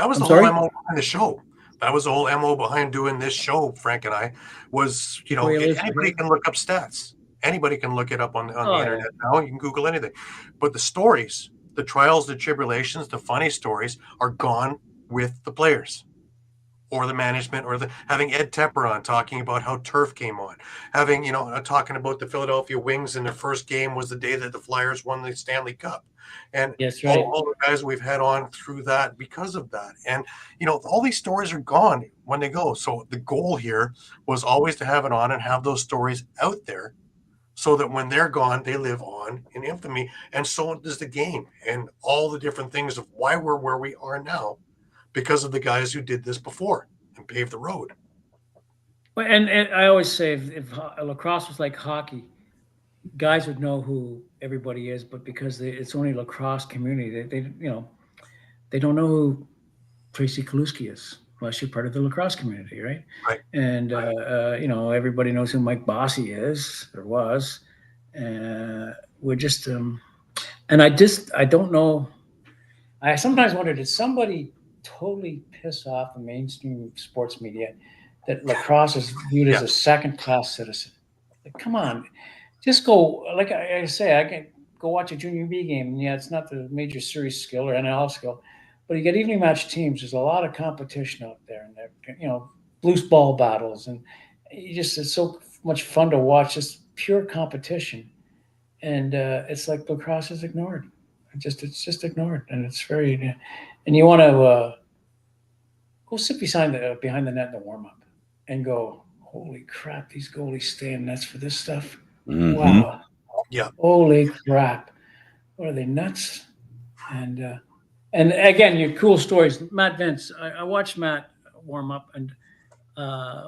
was the whole MO behind the show. That was the whole MO behind doing this show, Frank and I, was, anybody can look up stats. Anybody can look it up on the internet now. You can Google anything. But the stories, the trials, the tribulations, the funny stories are gone with the players or the management, or having Ed Tepper on talking about how turf came on, having, talking about the Philadelphia Wings, and their first game was the day that the Flyers won the Stanley Cup. And That's right. all the guys we've had on through that because of that. And, all these stories are gone when they go. So the goal here was always to have it on and have those stories out there so that when they're gone, they live on in infamy. And so does the game and all the different things of why we're where we are now because of the guys who did this before and paved the road. Well, and I always say if lacrosse was like hockey, guys would know who everybody is, but because it's only lacrosse community, they don't know who Tracy Kaluski is unless you're part of the lacrosse community, right? Right. And everybody knows who Mike Bossy is or was. We're just and I don't know. I sometimes wonder, did somebody totally piss off the mainstream sports media that lacrosse is viewed as a second-class citizen? Like, come on, just go. Like I say, I can go watch a junior B game. And yeah, it's not the major series skill or NLL skill, but you get evening match teams. There's a lot of competition out there, and loose ball battles, and it's so much fun to watch. Just pure competition, and it's like lacrosse is ignored. It's just ignored, and it's very. And you want to go sit behind the net in the warm up, and go, holy crap, these goalies stay in nets for this stuff. Mhm. Wow. Yeah. Holy crap. What are they, nuts? And again, your cool stories. Matt Vince, I watched Matt warm up, and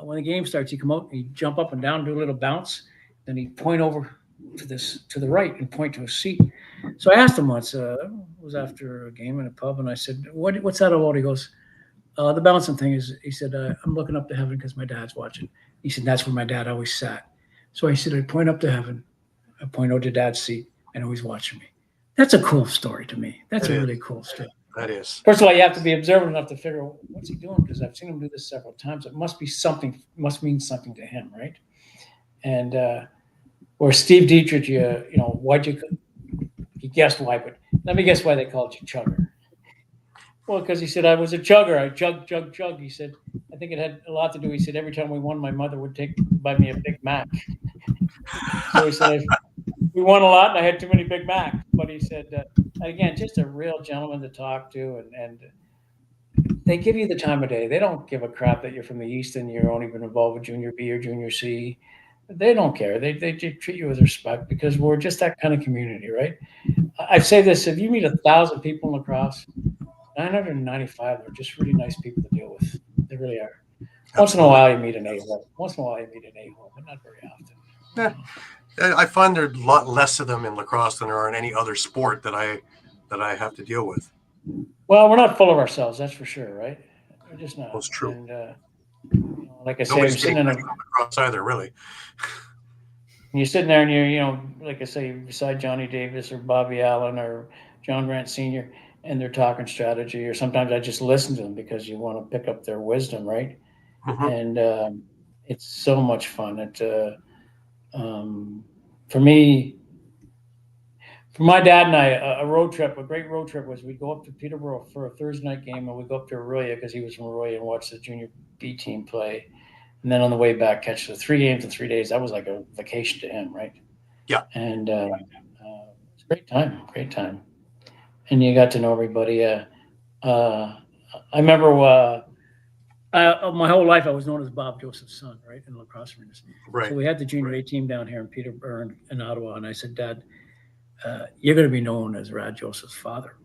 when the game starts, he come out and he jump up and down, do a little bounce, then he point over to the right and point to a seat. So I asked him once, it was after a game in a pub, and I said, what's that about? He goes, the bouncing thing is, he said, I'm looking up to heaven because my dad's watching. He said, that's where my dad always sat. So I said, I point up to heaven, I point out to dad's seat, and he's watching me. That's a cool story to me. That's a really cool story. That is. First of all, you have to be observant enough to figure out what's he doing, because I've seen him do this several times. It must mean something to him, right? And or Steve Dietrich, why'd you guessed why, but let me guess why they called you Chugger. Well, because he said I was a chugger. I chug. He said, I think it had a lot to do. He said every time we won, my mother would buy me a Big Mac. So he said we won a lot, and I had too many Big Macs. But he said, again, just a real gentleman to talk to, and they give you the time of day. They don't give a crap that you're from the East and you're only been involved with Junior B or Junior C. They don't care. They treat you with respect because we're just that kind of community, right? I say this: if you meet 1,000 people in lacrosse, 995 are just really nice people to deal with. They really are. Once in a while, you meet an a-hole. But not very often. Yeah. I find there are a lot less of them in lacrosse than there are in any other sport that I have to deal with. Well, we're not full of ourselves, that's for sure, right? We're just not. That's true. And like I say, Nobody's you're sitting getting in ready for lacrosse either, really. you're sitting there, and you're like I say, beside Johnny Davis or Bobby Allen or John Grant Sr., and they're talking strategy. Or sometimes I just listen to them because you want to pick up their wisdom, right? Mm-hmm. And it's so much fun. For me, for my dad and I, a great road trip was we'd go up to Peterborough for a Thursday night game, and we'd go up to Aurelia because he was from Aurelia and watch the junior B team play. And then on the way back, catch the 3 games in 3 days. That was like a vacation to him, right? Yeah. And it's a great time. And you got to know everybody. I remember my whole life I was known as Bob Joseph's son, right, in lacrosse arenas. Right. So we had the junior A team down here in Peterborough and Ottawa, and I said, Dad, you're going to be known as Rad Joseph's father.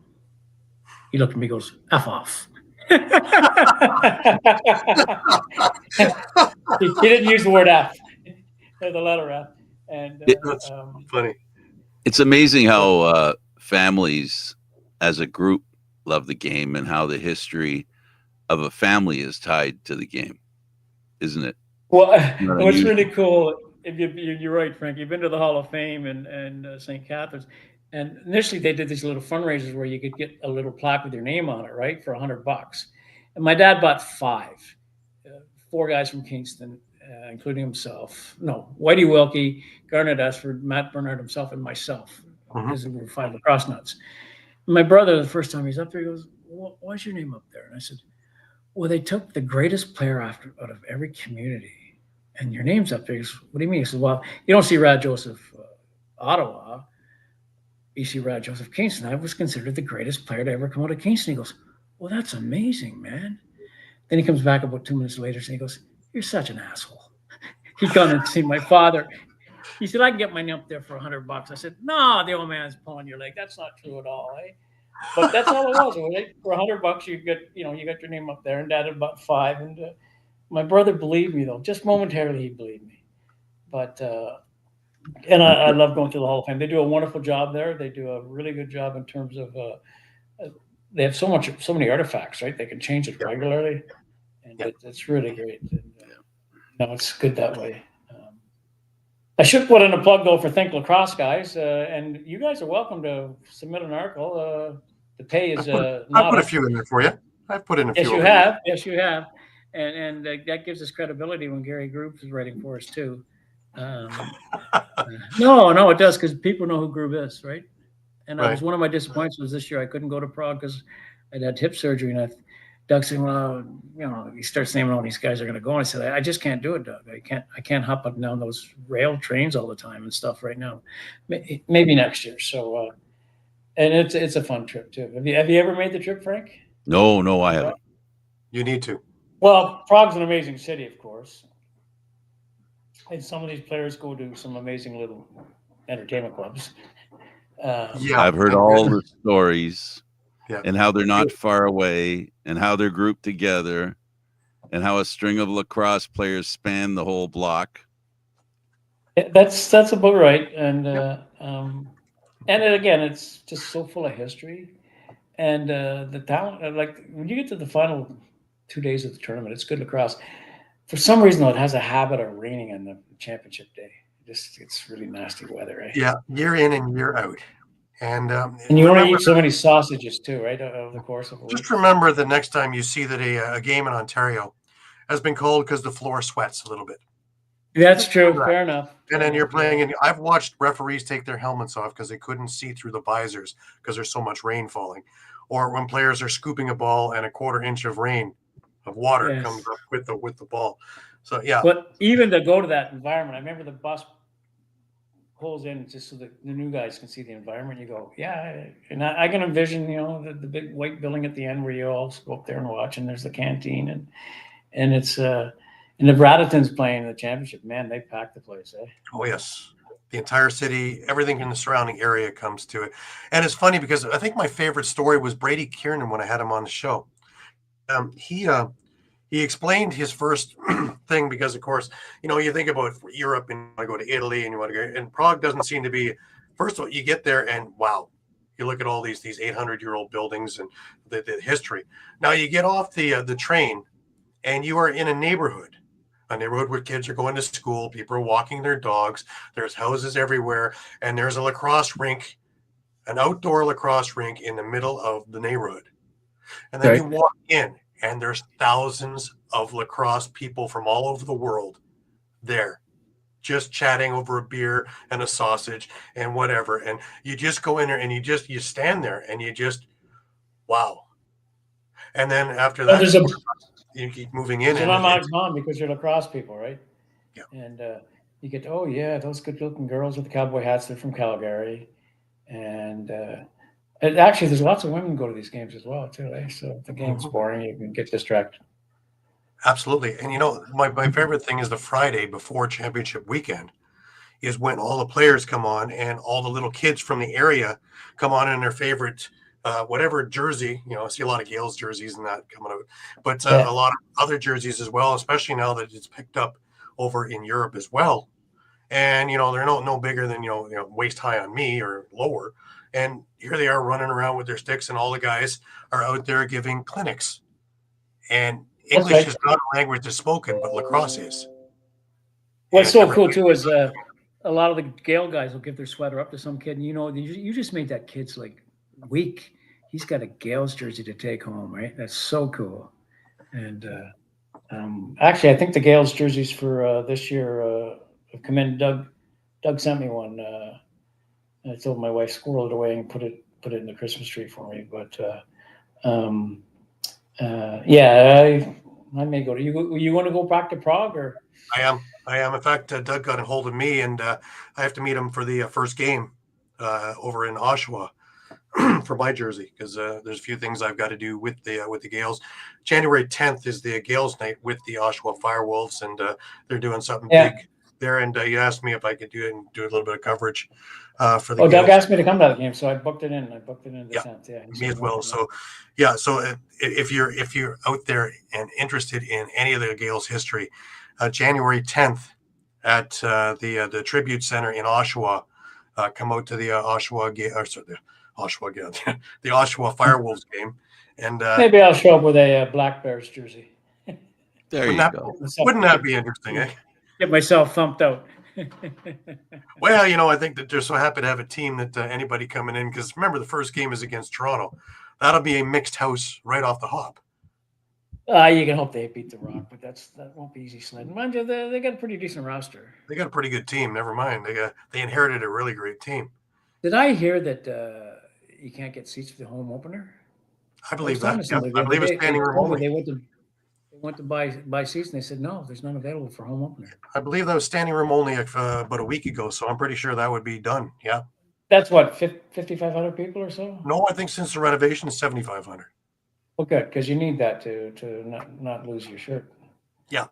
He looked at me and goes, F off. He didn't use the word F, or the letter F. And That's funny. It's amazing how families as a group love the game and how the history of a family is tied to the game, isn't it? Well, what's really cool, you're right, Frank, you've been to the Hall of Fame and St. Catharines. And initially they did these little fundraisers where you could get a little plaque with your name on it, right, for $100. And my dad bought 5, 4 guys from Kingston, including himself. No, Whitey Wilkie, Garnet Esford, Matt Bernard himself, and myself, because we were 5 lacrosse nuts. And my brother, the first time he's up there, he goes, why's your name up there? And I said, well, they took the greatest player out of every community, and your name's up there. He goes, what do you mean? He said, well, you don't see Rad Joseph Ottawa. BC Rad Joseph Kingston, I was considered the greatest player to ever come out of Kingston. He goes, well, that's amazing, man. Then he comes back about 2 minutes later and he goes, you're such an asshole. He'd gone and seen my father. He said, I can get my name up there for $100. I said, no, the old man's pulling your leg. That's not true at all, eh? But that's all it was. Right? For $100, you get, you got your name up there, and Dad had about 5. And my brother believed me, though. Just momentarily, he believed me. But and I love going to the Hall of Fame. They do a wonderful job there. They do a really good job in terms of they have so many artifacts, right? They can change it regularly, and it's really great. And, it's good that way. I should put in a plug though for Think Lacrosse, guys, and you guys are welcome to submit an article. The pay is I'll put a few in there for you. I've put in a few. Yes, you have, and that gives us credibility when Gary Groob is writing for us too. No, it does, because people know who Groob is, right? And that was one of my disappointments was this year I couldn't go to Prague because I'd had hip surgery, and Doug said, well, he starts naming all these guys are going to go. And I said, I just can't do it, Doug. I can't hop up and down those rail trains all the time and stuff right now. Maybe next year. So, and it's a fun trip too. Have you ever made the trip, Frank? No, I haven't. You need to. Well, Prague's an amazing city, of course. And some of these players go to some amazing little entertainment clubs. I've heard all the stories. And how they're not far away, and how they're grouped together, and how a string of lacrosse players span the whole block. That's about right. And again, it's just so full of history, and the talent. Like when you get to the final 2 days of the tournament, it's good lacrosse. For some reason, though, it has a habit of raining on the championship day. It's really nasty weather, right? Yeah, year in and year out. And you want to eat so many sausages too, right? Over the course of a week. Just remember the next time you see that a game in Ontario has been called because the floor sweats a little bit. That's true. Fair enough. And then you're playing, and I've watched referees take their helmets off because they couldn't see through the visors because there's so much rain falling. Or when players are scooping a ball and a quarter inch of water comes up with the ball. So yeah. But even to go to that environment, I remember the bus pulls in just so that the new guys can see the environment. You go, and I can envision, the big white building at the end where you all go up there and watch, and there's the canteen, and it's and the Bradenton's playing the championship. Man, they pack the place, eh? Oh yes, the entire city, everything in the surrounding area comes to it. And it's funny because I think my favorite story was Brady Kiernan when I had him on the show. He explained his first thing because, of course, you think about Europe and you want to go to Italy and you want to go, and Prague doesn't seem to be. First of all, you get there and wow, you look at all these 800-year-old buildings and the history. Now you get off the train and you are in a neighborhood where kids are going to school, people are walking their dogs, there's houses everywhere, and there's a lacrosse rink, an outdoor lacrosse rink in the middle of the neighborhood. And then you walk in, and there's thousands of lacrosse people from all over the world there, just chatting over a beer and a sausage and whatever. And you just go in there and you stand there and you just, wow. And then after that, you keep moving in. There's an homage on because you're lacrosse people, right? Yeah. And you get, those good-looking girls with the cowboy hats, they're from Calgary. And actually, there's lots of women go to these games as well, too. Eh? So if the game's boring, you can get distracted. Absolutely. And my favorite thing is the Friday before championship weekend is when all the players come on and all the little kids from the area come on in their favorite whatever jersey. I see a lot of Gales jerseys and that coming out, but a lot of other jerseys as well, especially now that it's picked up over in Europe as well. And they're no bigger than waist high on me or lower. And here they are running around with their sticks, and all the guys are out there giving clinics. And English is not a language that's spoken, but lacrosse is. What's so cool too is a lot of the Gale guys will give their sweater up to some kid, and you just made that kid's week. He's got a Gales jersey to take home, right? That's so cool. And actually, I think the Gales jerseys for this year have come in. Doug sent me one. I told my wife squirrel it away and put it in the Christmas tree for me. But I may go to you. Want to go back to Prague or? I am. In fact, Doug got a hold of me, and I have to meet him for the first game over in Oshawa for my jersey, because there's a few things I've got to do with the Gales. January 10th is the Gales night with the Oshawa Firewolves, and they're doing something big there. And you asked me if I could do it and do a little bit of coverage for the Gales. Doug asked me to come to the game, so I booked it in. I booked it in the 10th. Yeah, me as well. So if you're out there and interested in any of the Gales history, January 10th at the Tribute Center in Oshawa, come out to the Oshawa the Oshawa Firewolves game, and maybe I'll show up with a Black Bears jersey. There you go. Wouldn't that be interesting, eh? Get myself thumped out. Well, I think that they're so happy to have a team that anybody coming in, because remember, the first game is against Toronto. That'll be a mixed house right off the hop. You can hope they beat the Rock, but that won't be easy sledding. Mind you, they got a pretty decent roster. They got a pretty good team. Never mind, they inherited a really great team. Did I hear that you can't get seats for the home opener? I believe that. Yeah, I believe it's standing room only. They went to buy seats, and they said no, there's none available for home opener. I believe that was standing room only about a week ago, so I'm pretty sure that would be done. Yeah. That's what, 5,500 people or so? No, I think since the renovation, 7,500. Well, good, because you need that to not lose your shirt. Yeah.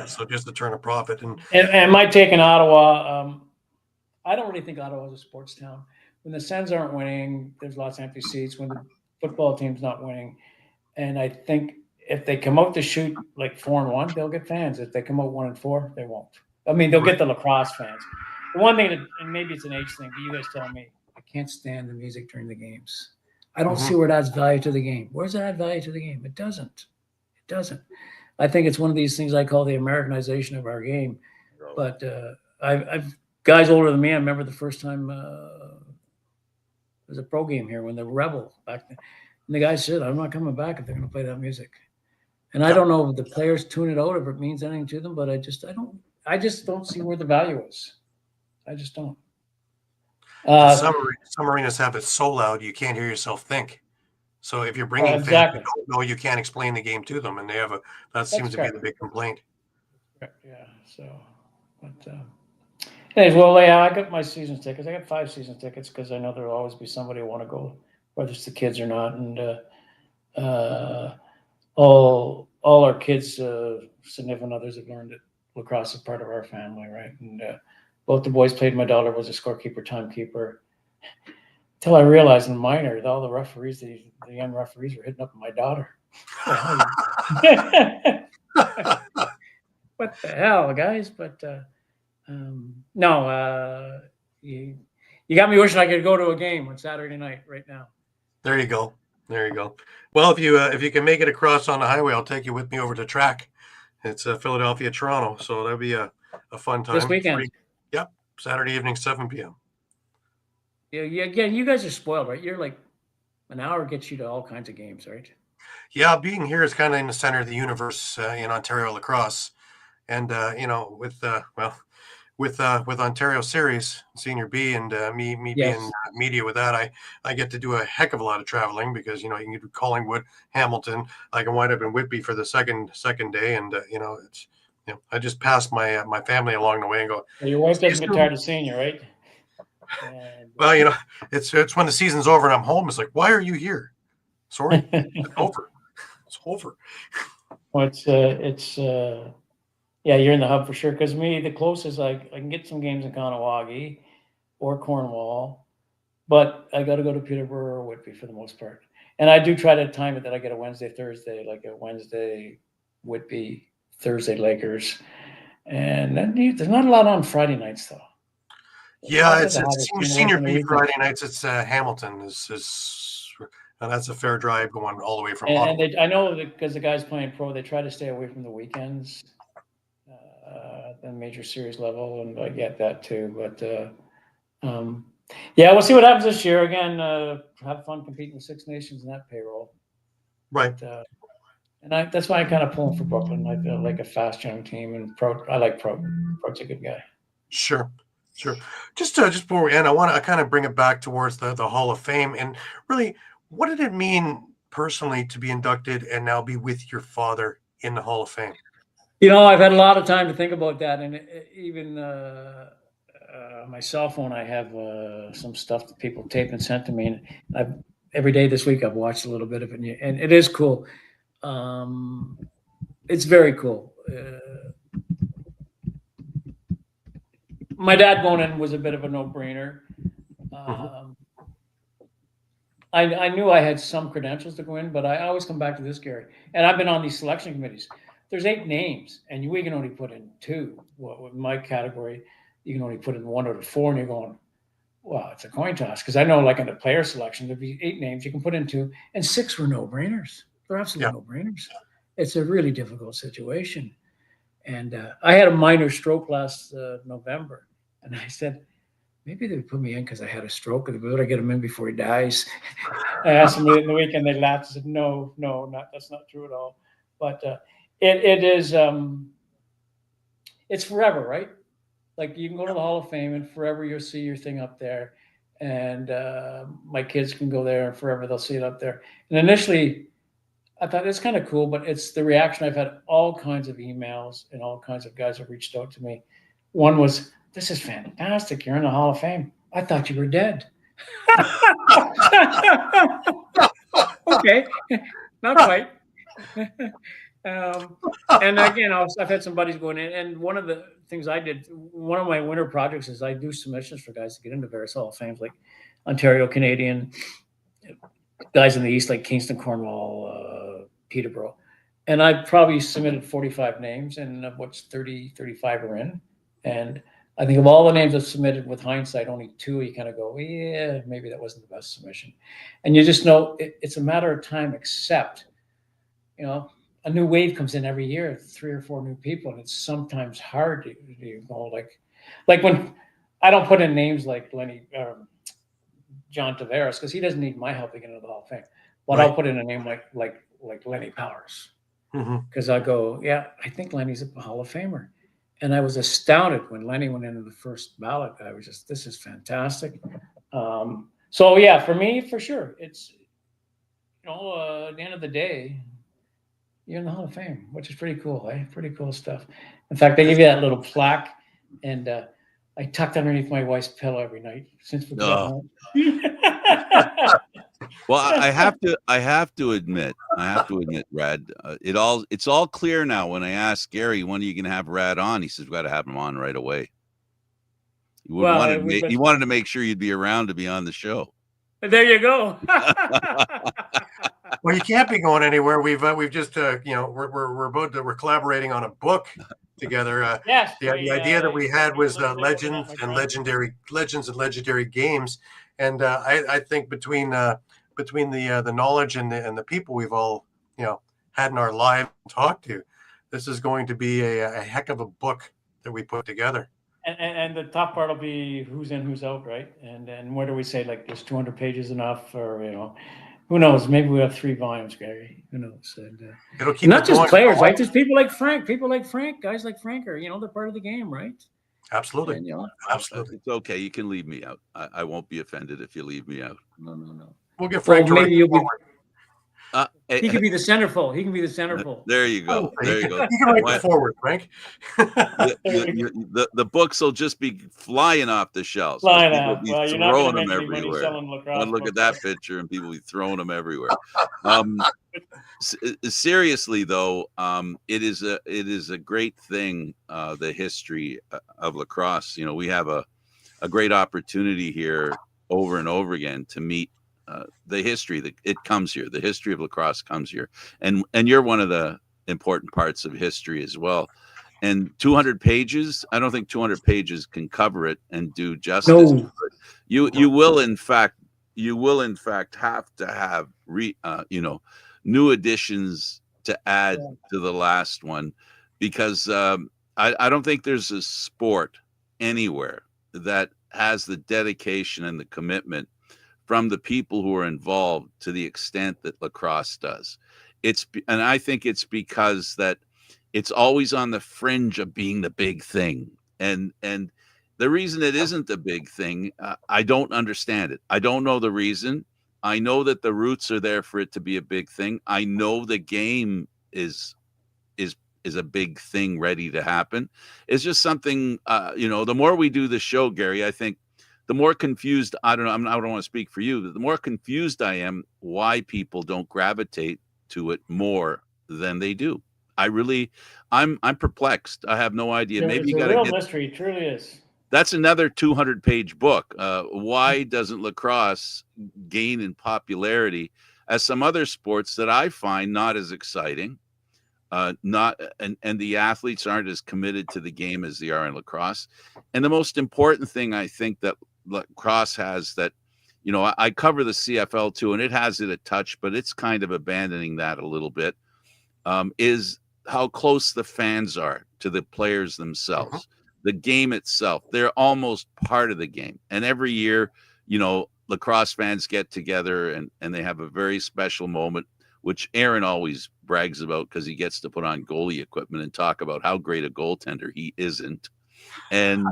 So just to turn a profit. And my take in Ottawa, I don't really think Ottawa is a sports town. When the Sens aren't winning, there's lots of empty seats. When the football team's not winning, and I think if they come out to shoot like 4-1, they'll get fans. If they come out 1-4, they won't. I mean, they'll get the lacrosse fans. The one thing, and maybe it's an age thing, but you guys tell me, I can't stand the music during the games. I don't see where it adds value to the game. Where does it add value to the game? It doesn't. It doesn't. I think it's one of these things I call the Americanization of our game. But I've guys older than me, I remember the first time there was a pro game here when the Rebel back then. And the guy said, I'm not coming back if they're going to play that music. And I don't know if the players tune it out, if it means anything to them, but I just don't see where the value is. I just don't. Some arenas have it so loud you can't hear yourself think. So if you're bringing fans who don't know, you can't explain the game to them, and that seems to be the big complaint. Yeah. So, but anyways, well, I got my season tickets. I got 5 season tickets because I know there'll always be somebody who want to go, whether it's the kids or not, and all our kids, significant others have learned that lacrosse is part of our family, right? And both the boys played. My daughter was a scorekeeper, timekeeper. Until I realized in minor that all the referees, the young referees, were hitting up my daughter. What the hell, guys? But no, you got me wishing I could go to a game on Saturday night right now. There you go. Well, if you can make it across on the highway, I'll take you with me over to track. It's Philadelphia, Toronto, so that'll be a fun time. This weekend. Yep, Saturday evening, 7 p.m. Yeah. Again, you guys are spoiled, right? You're like an hour gets you to all kinds of games, right? Yeah, being here is kind of in the center of the universe in Ontario lacrosse, and with Ontario Series Senior B and me being media with that, I get to do a heck of a lot of traveling because you can do Collingwood, Hamilton. I can wind up in Whitby for the second day, and it's I just pass my family along the way and go. Your wife doesn't get tired of seeing you, right? And, well, it's when the season's over and I'm home. It's like, why are you here? Sorry, it's over. It's over. Well, yeah, you're in the hub for sure. Because me, the closest I can get some games in Kahnawake or Cornwall, but I got to go to Peterborough or Whitby for the most part. And I do try to time it that I get a Wednesday, Thursday, like a Wednesday Whitby, Thursday Lakers, and then there's not a lot on Friday nights though. Yeah, it's Senior B Friday nights. It's Hamilton and that's a fair drive going all the way from. And I know because the guys playing pro, they try to stay away from the weekends, the major series level, and I get that too. But yeah, we'll see what happens this year. Again, have fun competing with Six Nations in that payroll. Right. And that's why I kind of pulling for Brooklyn. I feel like a fast young team, and I like Pro. Pro's a good guy. Sure. Just before we end, I kind of bring it back towards the Hall of Fame, and really, what did it mean personally to be inducted and now be with your father in the Hall of Fame? I've had a lot of time to think about that, and even my cell phone, I have some stuff that people taped and sent to me, and every day this week I've watched a little bit of it, and it is cool. It's very cool. My dad going in was a bit of a no-brainer. I knew I had some credentials to go in, but I always come back to this, Gary. And I've been on these selection committees. There's 8 names, and we can only put in 2. Well, with my category, you can only put in 1 out of 4, and you're going, well, it's a coin toss. Because I know, like in the player selection, there'd be 8 names. You can put in 2, and 6 were no-brainers. They're absolute no-brainers. It's a really difficult situation. And I had a minor stroke last November, and I said, maybe they put me in because I had a stroke. They better get him in before he dies. I asked them in the weekend. They laughed. I said, "No, that's not true at all." But it is. It's forever, right? Like you can go to the Hall of Fame, and forever you'll see your thing up there. And my kids can go there, and forever they'll see it up there. And initially, I thought it's kind of cool, but it's the reaction. I've had all kinds of emails, and all kinds of guys have reached out to me. One was, "This is fantastic. You're in the Hall of Fame. I thought you were dead." Okay, not quite. And again, I've had some buddies going in, and one of the things I did, one of my winter projects is I do submissions for guys to get into various Hall of Fames, like Ontario Canadian, guys in the East, like Kingston, Cornwall, Peterborough. And I probably submitted 45 names, and of which 30, 35 are in. And I think of all the names I've submitted, with hindsight, only 2 you kind of go, yeah, maybe that wasn't the best submission. And you just know it's a matter of time, except, a new wave comes in every year, 3 or 4 new people, and it's sometimes hard to go like when I don't put in names like John Tavares, because he doesn't need my help to get into the Hall of Fame. But I'll put in a name like Lenny Powers, because I go, yeah, I think Lenny's a Hall of Famer. And I was astounded when Lenny went into the first ballot. I was just, this is fantastic. So yeah, for me, for sure, it's at the end of the day, you're in the Hall of Fame, which is pretty cool, eh? Pretty cool stuff. In fact, they give you that little plaque, and I tucked underneath my wife's pillow every night since we got home. Well, I have to admit, Rad, it's all clear now. When I asked Gary, when are you going to have Rad on? He says, we got to have him on right away. He wanted to make sure you'd be around to be on the show. There you go. Well, you can't be going anywhere. We've just we're collaborating on a book together. Yes. The idea that we had was legends and legendary games, and I think between the knowledge and the people we've all had in our lives and talked to, this is going to be a heck of a book that we put together. And the top part will be who's in, who's out, right? And where do we say, like, is 200 pages enough, or who knows? Maybe we have 3 volumes, Gary. Who knows? And it'll keep not just players, right? There's people like Frank, guys like Frank are, they're part of the game, right? Absolutely. And, absolutely. It's okay. You can leave me out. I won't be offended if you leave me out. No. We'll get Frank. Maybe you'll be. He can be the centerfold. There you go. There you go. You can write forward, Frank. The books will just be flying off the shelves. People will be throwing them everywhere. Look at that picture, and people will be throwing them everywhere. Seriously, though, it is a great thing. The history of lacrosse. We have a great opportunity here over and over again to meet. The history that it comes here, the history of lacrosse comes here, and you're one of the important parts of history as well. And 200 pages, I don't think 200 pages can cover it and do justice. No. You will in fact have to have new additions to add to the last one, because I don't think there's a sport anywhere that has the dedication and the commitment from the people who are involved to the extent that lacrosse does. And I think it's because that it's always on the fringe of being the big thing. And the reason it isn't the big thing, I don't understand it. I don't know the reason. I know that the roots are there for it to be a big thing. I know the game is is a big thing ready to happen. It's just something, the more we do the show, Gary, I think the more confused, I don't want to speak for you, but the more confused I am why people don't gravitate to it more than they do. I'm perplexed. I have no idea. Maybe It's you a got to real get. mystery. It truly is. That's another 200-page book. Why doesn't lacrosse gain in popularity as some other sports that I find not as exciting? Not and the athletes aren't as committed to the game as they are in lacrosse. And the most important thing I think that lacrosse has that, I cover the CFL too, and it has it a touch, but it's kind of abandoning that a little bit. Is how close the fans are to the players themselves, the game itself. They're almost part of the game. And every year, lacrosse fans get together and they have a very special moment, which Aaron always brags about because he gets to put on goalie equipment and talk about how great a goaltender he isn't. And,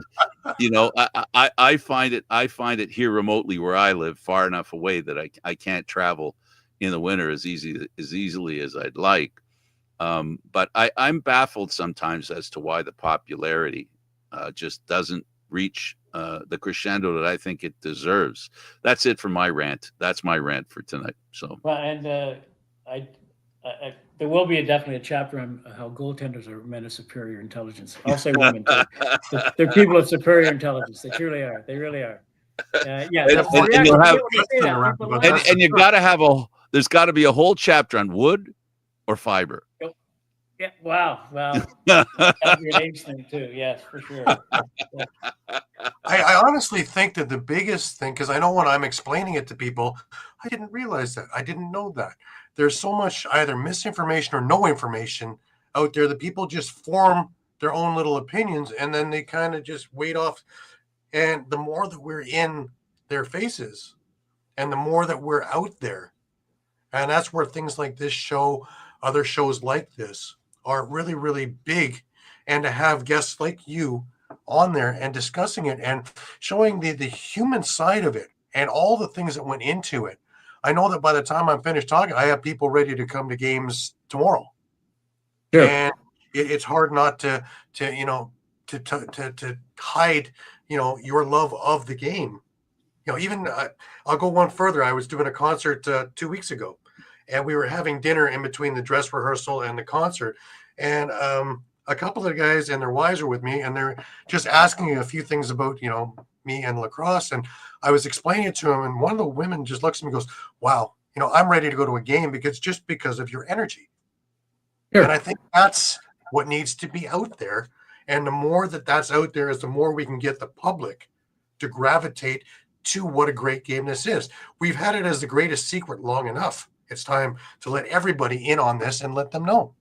I find it here remotely where I live, far enough away that I can't travel in the winter as easily as I'd like. But I'm baffled sometimes as to why the popularity just doesn't reach the crescendo that I think it deserves. That's it for my rant. That's my rant for tonight. So, well, and there will be definitely a chapter on how goaltenders are men of superior intelligence. I'll say women too. They're people of superior intelligence. They truly are. They really are. Yeah, and you'll have, and you got to have there's got to be a whole chapter on wood or fiber. Yeah. Wow. Well, that'd be an age thing too. Yes, for sure. Yeah. I honestly think that the biggest thing, because I know when I'm explaining it to people, I didn't realize that. I didn't know that. There's so much either misinformation or no information out there that people just form their own little opinions and then they kind of just wait off. And the more that we're in their faces and the more that we're out there, and that's where things like this show, other shows like this, are really, really big. And to have guests like you on there and discussing it and showing the human side of it and all the things that went into it. I know that by the time I'm finished talking, I have people ready to come to games tomorrow. Sure. And it's hard not to hide, your love of the game. Even I'll go one further. I was doing a concert 2 weeks ago, and we were having dinner in between the dress rehearsal and the concert. And a couple of the guys and their wives were with me, and they're just asking me a few things about, me and lacrosse. And I was explaining it to them, and one of the women just looks at me and goes, wow, I'm ready to go to a game because of your energy. Sure. And I think that's what needs to be out there. And the more that's out there is the more we can get the public to gravitate to what a great game this is. We've had it as the greatest secret long enough. It's time to let everybody in on this and let them know.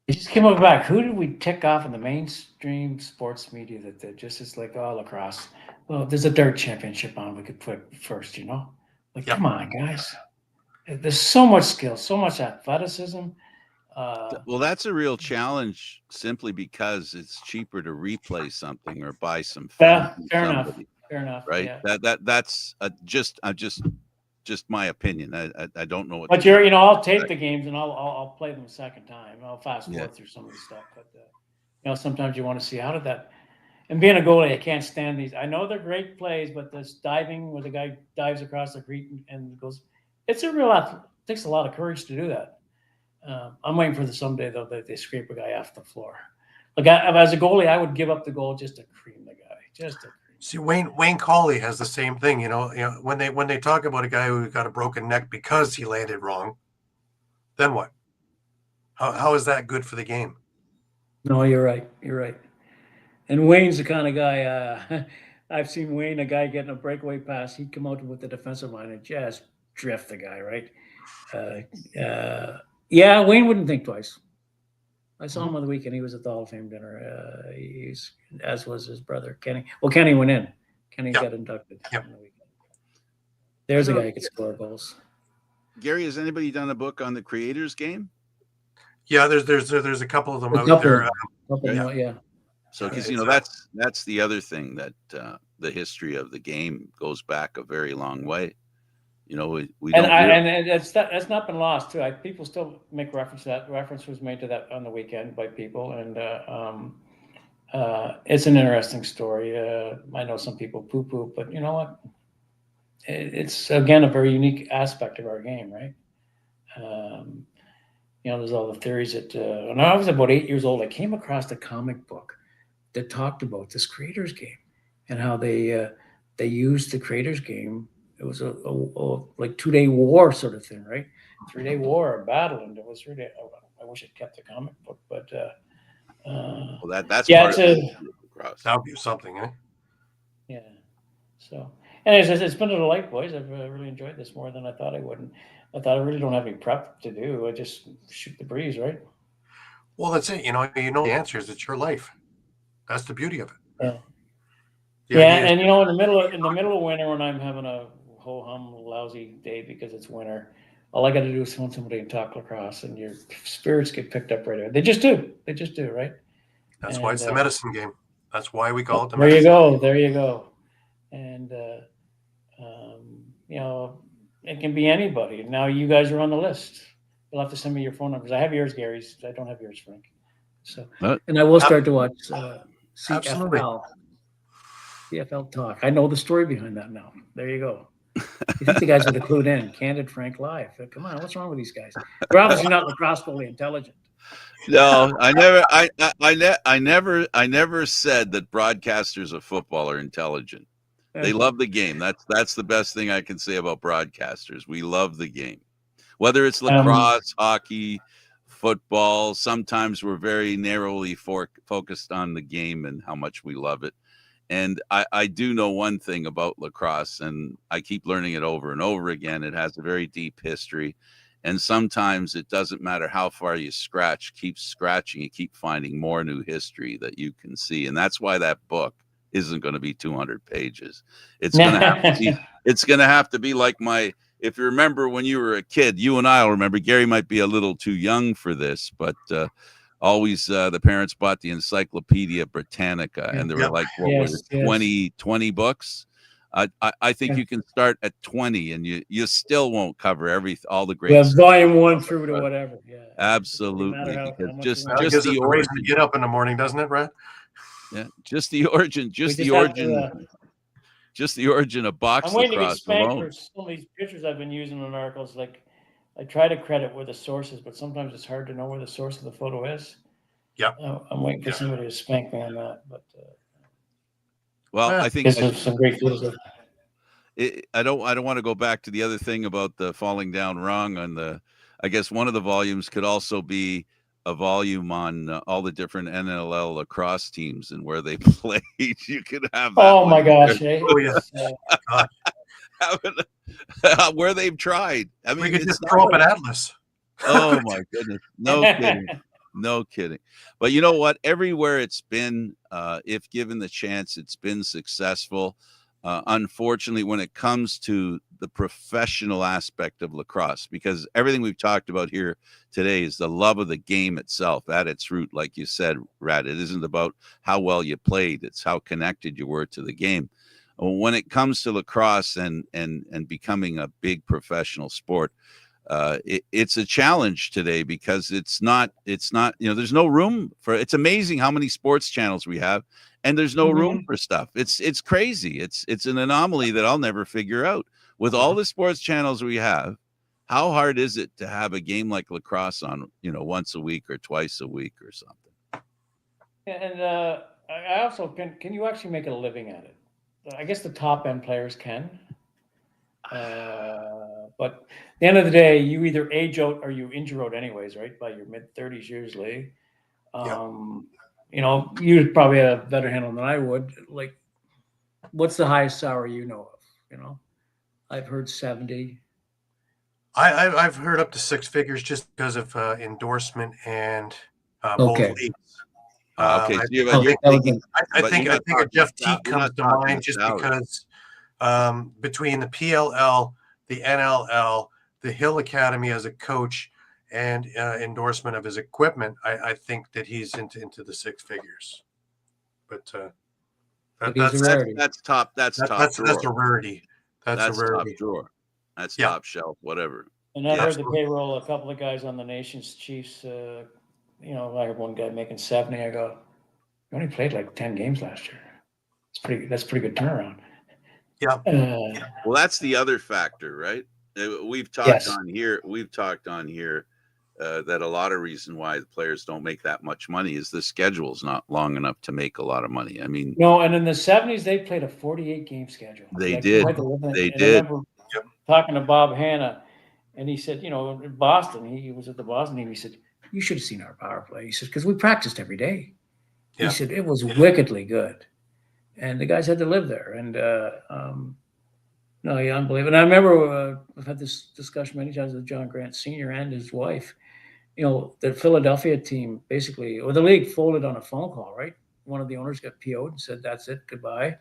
It just came up back. Who did we tick off in the mainstream sports media that just is like, oh, lacrosse? Well, there's a dirt championship on. We could put first, Come on, guys. There's so much skill, so much athleticism. Well, that's a real challenge simply because it's cheaper to replay something or buy some film. Fair enough. Right. Yeah. That's just my opinion. I don't know what. But I'll tape the games and I'll play them a second time. I'll fast forward through some of the stuff. But sometimes you want to see how did that. And being a goalie, I can't stand these. I know they're great plays, but this diving where the guy dives across the creek and goes, it's a real. It takes a lot of courage to do that. I'm waiting for the someday though that they scrape a guy off the floor. Like as a goalie, I would give up the goal just to cream the guy, just to. See, Wayne Cauley has the same thing. When they talk about a guy who got a broken neck because he landed wrong, then what? How is that good for the game? No, you're right. You're right. And Wayne's the kind of guy. I've seen Wayne, a guy getting a breakaway pass. He'd come out with the defensive line and just drift the guy, right? Yeah, Wayne wouldn't think twice. I saw him on the weekend. He was at the Hall of Fame dinner. As was his brother, Kenny. Well, Kenny went in. Kenny got inducted on the weekend. There's a guy who could score goals. Gary, has anybody done a book on the Creators Game? Yeah, there's a couple of them out there. Yeah. So, because that's the other thing that the history of the game goes back a very long way. You know, we And don't. and that's not been lost too. People still make reference to that. Reference was made to that on the weekend by people, and it's an interesting story. I know some people poo-poo, but you know what? It's again a very unique aspect of our game, right? You know, there's all the theories that when I was about 8 years old, I came across a comic book that talked about this creators game and how they used the creators game. It was a like 2-day war sort of thing, right? 3-day war, a battle, and it was really. I wish I'd kept the comic book, but Well, that's yeah, part it's of a lacrosse. That would be something, eh? yeah. So, anyways, it's been a delight, boys. I've really enjoyed this more than I thought I would. And I thought I really don't have any prep to do. I just shoot the breeze, right? Well, that's it. You know the answers. It's your life. That's the beauty of it. Yeah. The Yeah, idea is and you know, in the middle of winter, when I'm having a ho hum lousy day because it's winter, all I got to do is phone somebody and talk lacrosse, and your spirits get picked up right away. They just do. They just do, right? that's why it's the And medicine game. That's why we call it the there you medicine. go. There you go. And you know, it can be anybody. Now you guys are on the list. You'll have to send me your phone numbers. I have yours, Gary's. I don't have yours, Frank. So, What? and I will start to watch Absolutely. CFL talk. I know the story behind that now. There you go. You think the guys would have clued in? Candid Frank live. Come on, what's wrong with these guys? They're obviously not lacrosse fully intelligent. No, I never said that broadcasters of football are intelligent. They love the game. That's the best thing I can say about broadcasters. We love the game. Whether it's lacrosse, hockey, football, sometimes we're very narrowly focused on the game and how much we love it. And I do know one thing about lacrosse, and I keep learning it over and over again. It has a very deep history. And sometimes it doesn't matter how far you scratch, keep scratching, you keep finding more new history that you can see. And that's why that book isn't going to be 200 pages. It's going to have to be, it's going to have to be like if you remember when you were a kid, you and I'll remember, Gary might be a little too young for this, but always the parents bought the Encyclopedia Britannica, and there were like, what was it, 20 books? I think you can start at 20 and you still won't cover all the great stuff. Volume 1 through to whatever. Yeah. Absolutely. Because just the origin. To get up in the morning, doesn't it, Brad? Yeah, just the origin of box I'm waiting to get lacrosse spanked alone. for some of these pictures I've been using in articles. Like, I try to credit where the source is, but sometimes it's hard to know where the source of the photo is. Yeah. I'm waiting for somebody to spank me on that. But I think there's some great photos. I don't want to go back to the other thing about the falling down wrong on the. I guess one of the volumes could also be a volume on all the different NLL lacrosse teams and where they played. You could have that. Oh my gosh! Oh yes. Where they've tried. I mean, we could just throw up an atlas. Oh my goodness! No kidding. No kidding. But you know what? Everywhere it's been, if given the chance, it's been successful. Unfortunately, when it comes to the professional aspect of lacrosse, because everything we've talked about here today is the love of the game itself at its root. Like you said, Rad, it isn't about how well you played. It's how connected you were to the game. When it comes to lacrosse and becoming a big professional sport, it's a challenge today because it's not, there's no room for, it's amazing how many sports channels we have and there's no room for stuff. It's crazy. It's an anomaly that I'll never figure out. With all the sports channels we have, how hard is it to have a game like lacrosse on, once a week or twice a week or something? And I also can you actually make a living at it? I guess the top end players can. But at the end of the day, you either age out or you injure out anyways, right? By your mid-30s usually. You probably have a better handle than I would. Like, what's the highest salary you know of? I've heard 70. I've heard up to 6 figures just because of endorsement and both leagues. Okay, I think a Jeff Teague comes to mind just because between the PLL, the NLL, the Hill Academy as a coach, and endorsement of his equipment, I think that he's into the 6 figures. But that's top. That's a rarity. That's a rarity. Top drawer. That's Yeah. top shelf, whatever. And I've Yeah. heard the payroll, a couple of guys on the nation's Chiefs, you know, I heard one guy making 70. I go, you only played like 10 games last year. That's pretty good turnaround. Yeah. Well, that's the other factor, right? We've talked Yes. on here. That a lot of reason why the players don't make that much money is the schedule's not long enough to make a lot of money. I mean, No, and in the 70s, they played a 48 game schedule. They Like, did. you had to live in it. They And did. I remember talking to Bob Hanna, and he said, you know, in Boston, he was at the Boston team. He said, you should have seen our power play. He said, because we practiced every day. Yeah. He said, it was wickedly good. And the guys had to live there. And, no, yeah, unbelievable. And I remember I've had this discussion many times with John Grant Sr. and his wife. You know, the Philadelphia team basically, or the league folded on a phone call, right? One of the owners got PO'd and said, that's it, goodbye.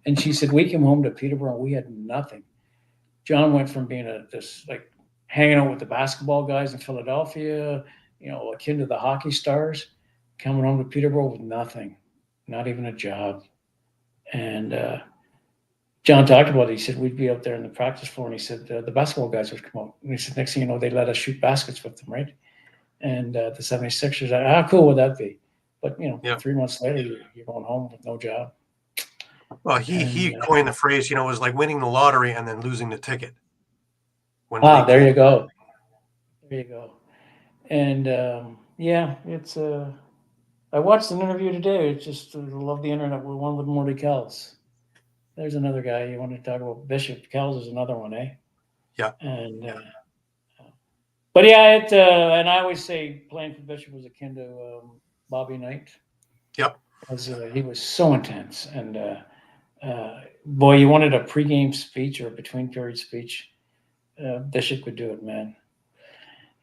And she said, we came home to Peterborough and we had nothing. John went from being this like hanging out with the basketball guys in Philadelphia, you know, akin to the hockey stars, coming home to Peterborough with nothing, not even a job. And John talked about it. He said, we'd be out there in the practice floor, and he said, the basketball guys would come out. And he said, next thing you know, they let us shoot baskets with them, right? And the 76ers, how cool would that be? But, you know, 3 months later, you're going home with no job. Well, he coined the phrase, you know, it was like winning the lottery and then losing the ticket. There you go. There you go. And, it's I watched an interview today. It's just I love the internet. With one with Morty Kells. There's another guy you want to talk about. Bishop Kells is another one, eh? Yeah. And but yeah, and I always say playing for Bishop was akin to Bobby Knight. Yep. Because he was so intense, and boy, you wanted a pregame speech or a between period speech. Bishop could do it, man.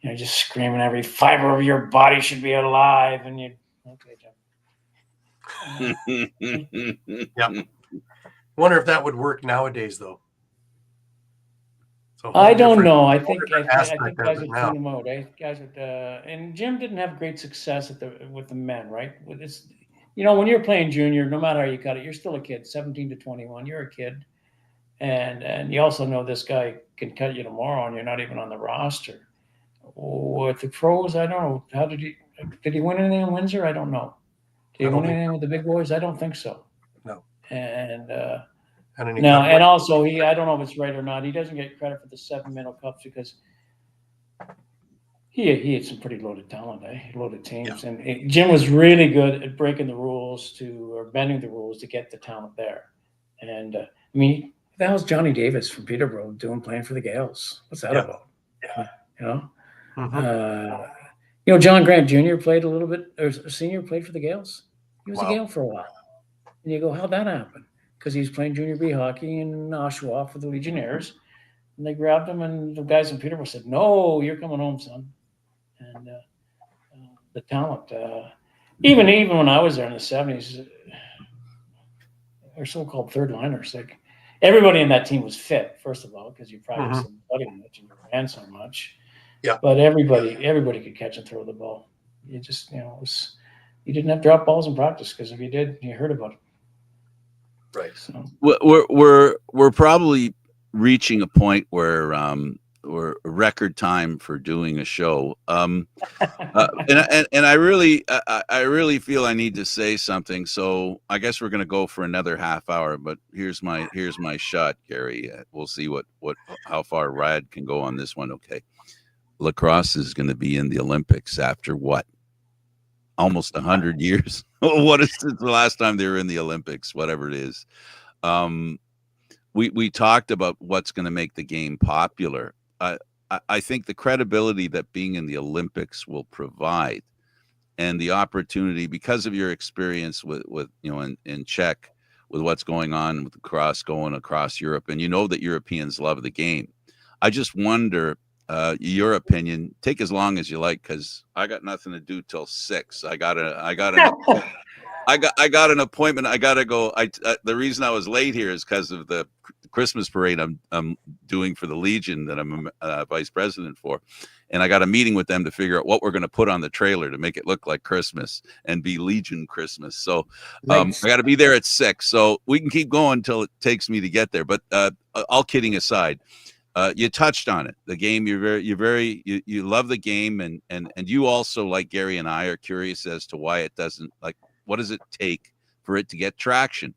You know, just screaming every fiber of your body should be alive, and you okay, Jim. Yeah. Wonder if that would work nowadays, though. So I don't know. I think guys would tune him out. Guys would, and Jim didn't have great success with the men, right? With this, you know, when you're playing junior, no matter how you cut it, you're still a kid, 17 to 21. You're a kid, and you also know this guy can cut you tomorrow, and you're not even on the roster. With the pros, I don't know. How did he win anything in Windsor? I don't know. Did he win anything with the big boys? I don't think so. No. And no, and also I don't know if it's right or not. He doesn't get credit for the 7 Minnow Cups because he had some pretty loaded talent, loaded teams. Yeah. And Jim was really good at breaking the rules or bending the rules to get the talent there. And I mean, the hell's Johnny Davis from Peterborough playing for the Gales? What's that about? Yeah. You know. Mm-hmm. You know, John Grant Jr. played a little bit, or senior played for the Gales. He was a Gale for a while. And you go, how'd that happen? Because he was playing junior B hockey in Oshawa for the Legionnaires. And they grabbed him, and the guys in Peterborough said, no, you're coming home, son. And the talent, even when I was there in the 70s, they're so-called third liners. Like, everybody in that team was fit, first of all, because you practiced and studied much and you ran so much. Yeah. But everybody could catch and throw the ball. You just, you know, you didn't have drop balls in practice, because if you did, you heard about it. Right. So we're probably reaching a point where we're record time for doing a show. And I really feel I need to say something. So I guess we're going to go for another half hour. But here's my shot, Gary. We'll see how far Rad can go on this one. Okay. Lacrosse is going to be in the Olympics after what? Almost 100 years. What is the last time they were in the Olympics? Whatever it is. We talked about what's going to make the game popular. I think the credibility that being in the Olympics will provide, and the opportunity, because of your experience with you know, in Czech, with what's going on with the cross going across Europe, and you know that Europeans love the game. I just wonder, your opinion. Take as long as you like, because I got nothing to do till 6. I got an appointment. I got to go. The reason I was late here is because of the Christmas parade I'm doing for the Legion that I'm vice president for, and I got a meeting with them to figure out what we're going to put on the trailer to make it look like Christmas and be Legion Christmas. So I got to be there at 6. So we can keep going until it takes me to get there. But all kidding aside, You touched on it. The game, you love the game, and you also, like Gary and I, are curious as to why it doesn't, like, what does it take for it to get traction?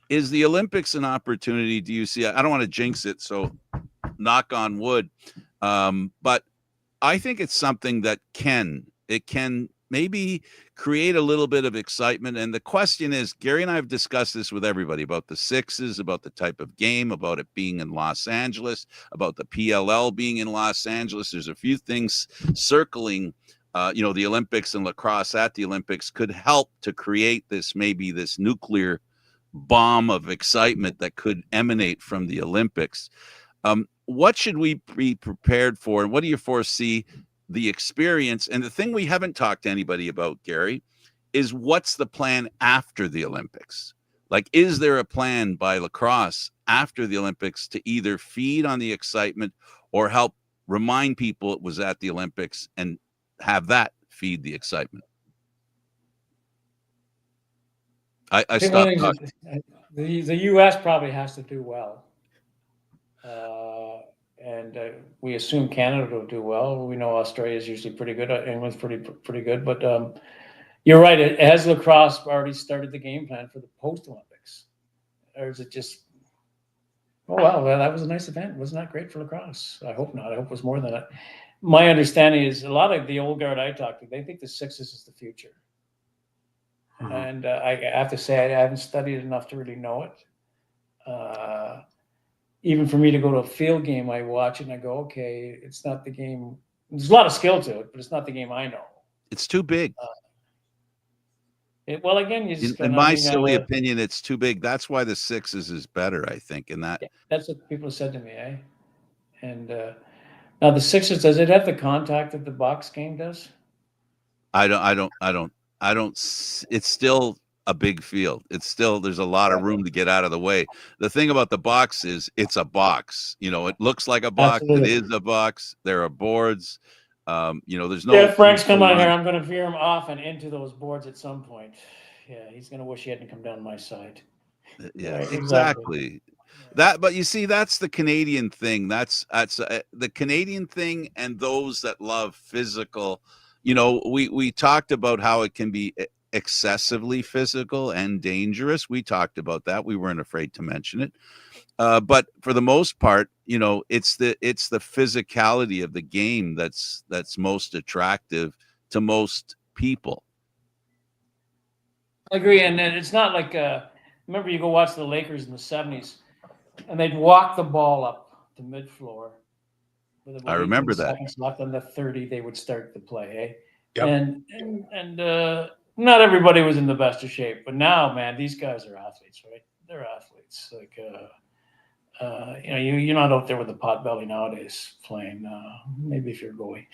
Is the Olympics an opportunity? Do you see? I don't want to jinx it, so knock on wood. But I think it's something that can maybe create a little bit of excitement. And the question is, Gary and I have discussed this with everybody about the sixes, about the type of game, about it being in Los Angeles, about the PLL being in Los Angeles. There's a few things circling. The Olympics and lacrosse at the Olympics could help to create this nuclear bomb of excitement that could emanate from the Olympics. What should we be prepared for? And what do you foresee the experience? And the thing we haven't talked to anybody about, Gary, is what's the plan after the Olympics? Like, is there a plan by lacrosse after the Olympics to either feed on the excitement or help remind people it was at the Olympics and have that feed the excitement? I stopped talking. The U.S. probably has to do well. And we assume Canada will do well. We know Australia is usually pretty good. England's pretty good. But you're right. Has lacrosse already started the game plan for the post-Olympics? Or is it just, oh, well, that was a nice event. Wasn't that great for lacrosse? I hope not. I hope it was more than that. My understanding is a lot of the old guard I talked to, they think the sixes is the future. Mm-hmm. And I have to say, I haven't studied enough to really know it. Even for me to go to a field game, I watch it and I go, okay, it's not the game. There's a lot of skill to it, but it's not the game I know. It's too big. Well, again, you just in my silly opinion, it's too big. That's why the sixes is better, I think. And that's what people said to me, eh? And now the sixes, does it have the contact that the box game does? I don't. It's still a big field. It's still, there's a lot of room to get out of the way. The thing about the box is it's a box. It looks like a box. Absolutely. It is a box. There are boards. There's no. Yeah, Frank's come on here. I'm going to veer him off and into those boards at some point. Yeah, he's going to wish he hadn't come down my side. Yeah, right, exactly. But you see, that's the Canadian thing. That's the Canadian thing, and those that love physical. We talked about how it can be excessively physical and dangerous. We talked about that. We weren't afraid to mention it. But for the most part, it's the physicality of the game that's most attractive to most people. I agree, and it's not like remember you go watch the Lakers in the 70s, and they'd walk the ball up to mid floor. I remember that. Seconds left on the 30, they would start the play. Eh? Yep. And not everybody was in the best of shape, but now, man, these guys are athletes, right? They're athletes. Like, you're not out there with a pot belly nowadays playing. Maybe if you're a goalie.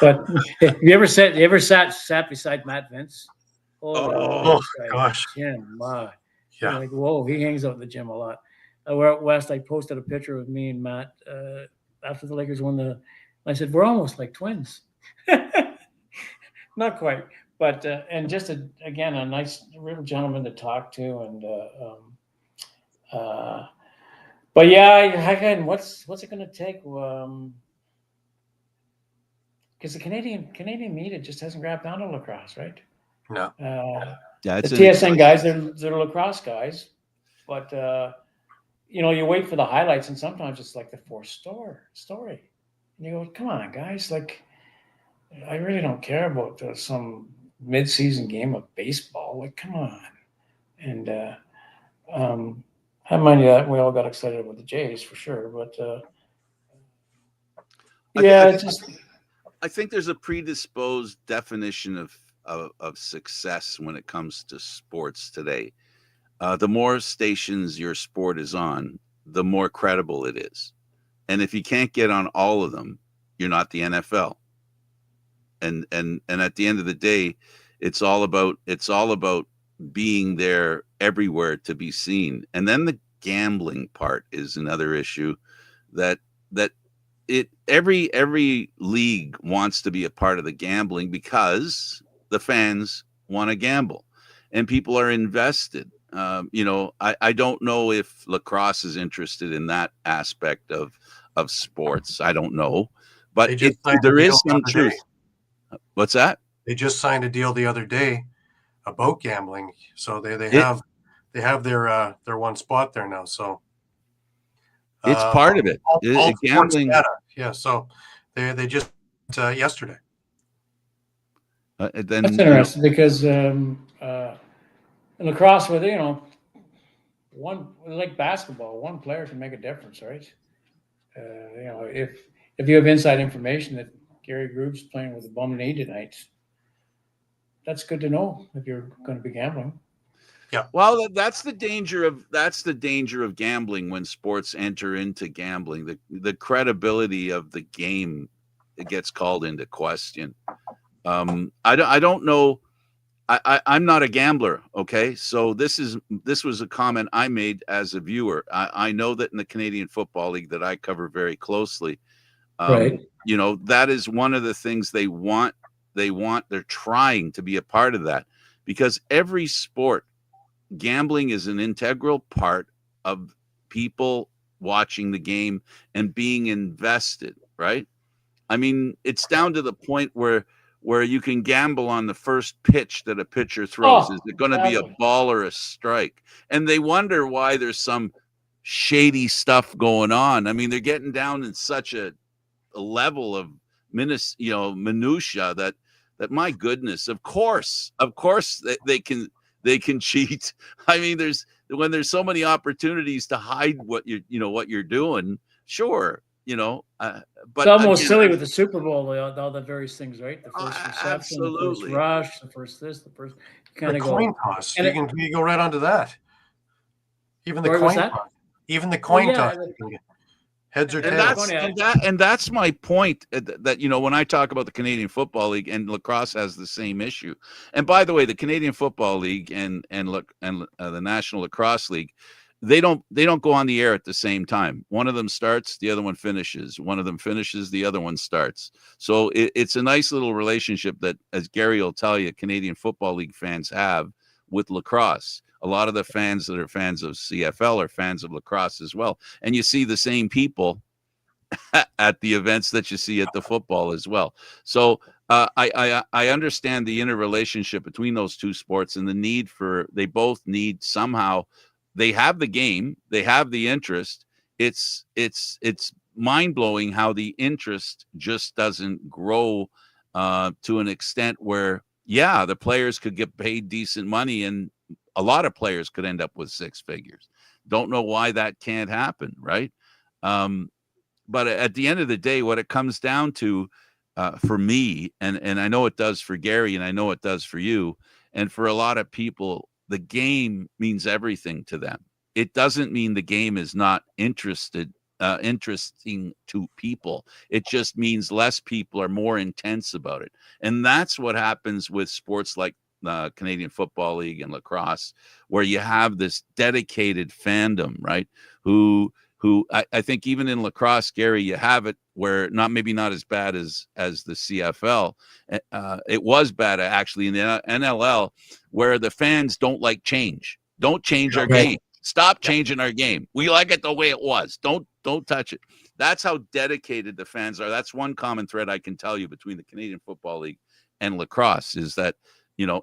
But you ever sat beside Matt Vince? Oh gosh. Jim, yeah. Like, whoa, he hangs out in the gym a lot. We're out west. I posted a picture of me and Matt after the Lakers won I said, we're almost like twins. Not quite, but and just again a nice, real gentleman to talk to, and but yeah, again, what's it going to take? Because the Canadian media just hasn't grabbed onto lacrosse, right? No. The TSN guys, they're lacrosse guys, but you wait for the highlights, and sometimes it's like the fourth story, and you go, come on, guys, like. I really don't care about some mid-season game of baseball. Like, come on. And I mind you that we all got excited about the Jays for sure, but I think there's a predisposed definition of success when it comes to sports today. The more stations your sport is on, the more credible it is. And if you can't get on all of them, you're not the NFL. And at the end of the day, it's all about being there everywhere to be seen. And then the gambling part is another issue that every league wants to be a part of the gambling because the fans want to gamble and people are invested. I don't know if lacrosse is interested in that aspect of sports. I don't know, but They just signed a there deal is the some other truth. day. What's that? They just signed a deal the other day about gambling, so they It, have their one spot there now. So it's part of it. all sports Gambling. data, yeah. So they just yesterday. Then That's interesting because in lacrosse, with one like basketball, one player can make a difference, right? If you have inside information that Gary Groob's playing with a bum knee tonight, that's good to know if you're going to be gambling. Yeah. Well, that's the danger of gambling when sports enter into gambling. The credibility of the game, it gets called into question. I don't know. I'm not a gambler. Okay. So this was a comment I made as a viewer. I know that in the Canadian Football League that I cover very closely, Right. that is one of the things they want. They're trying to be a part of that, because every sport, gambling is an integral part of people watching the game and being invested, right? I mean, it's down to the point where you can gamble on the first pitch that a pitcher throws. Is it going to be a Exactly. ball or a strike? And they wonder why there's some shady stuff going on. I mean, they're getting down in such a level of minutia that my goodness, of course they can cheat. I mean, when there's so many opportunities to hide what you're doing, sure, but It's almost again, silly with the Super Bowl, all the various things, right? The first reception, the first absolutely. rush, the first this, the first kind The of coin go. toss. And You go right onto that. Even the Sorry, what's coin that? toss. Even the coin yeah, toss. You can get heads or and tails. that's my point, that when I talk about the Canadian Football League, and lacrosse has the same issue. And by the way, the Canadian Football League and the National Lacrosse League, they don't go on the air at the same time. One of them starts, the other one finishes. One of them finishes, the other one starts. So it's a nice little relationship that, as Gary will tell you, Canadian Football League fans have with lacrosse. A lot of the fans that are fans of CFL are fans of lacrosse as well. And you see the same people at the events that you see at the football as well. So I understand the interrelationship between those two sports and the need they both need somehow. They have the game, they have the interest. It's mind blowing how the interest just doesn't grow to an extent where, yeah, the players could get paid decent money, and a lot of players could end up with six figures. Don't know why that can't happen, right? But at the end of the day, what it comes down to, for me, and I know it does for Gary, and I know it does for you, and for a lot of people, the game means everything to them. It doesn't mean the game is not interesting to people. It just means less people are more intense about it. And that's what happens with sports like the Canadian Football League and lacrosse, where you have this dedicated fandom, right? Who I think even in lacrosse, Gary, you have it where maybe not as bad as the CFL. It was bad actually in the NLL, where the fans don't like change. Don't change our game. Stop changing our game. We like it the way it was. Don't touch it. That's how dedicated the fans are. That's one common thread I can tell you between the Canadian Football League and lacrosse, is that,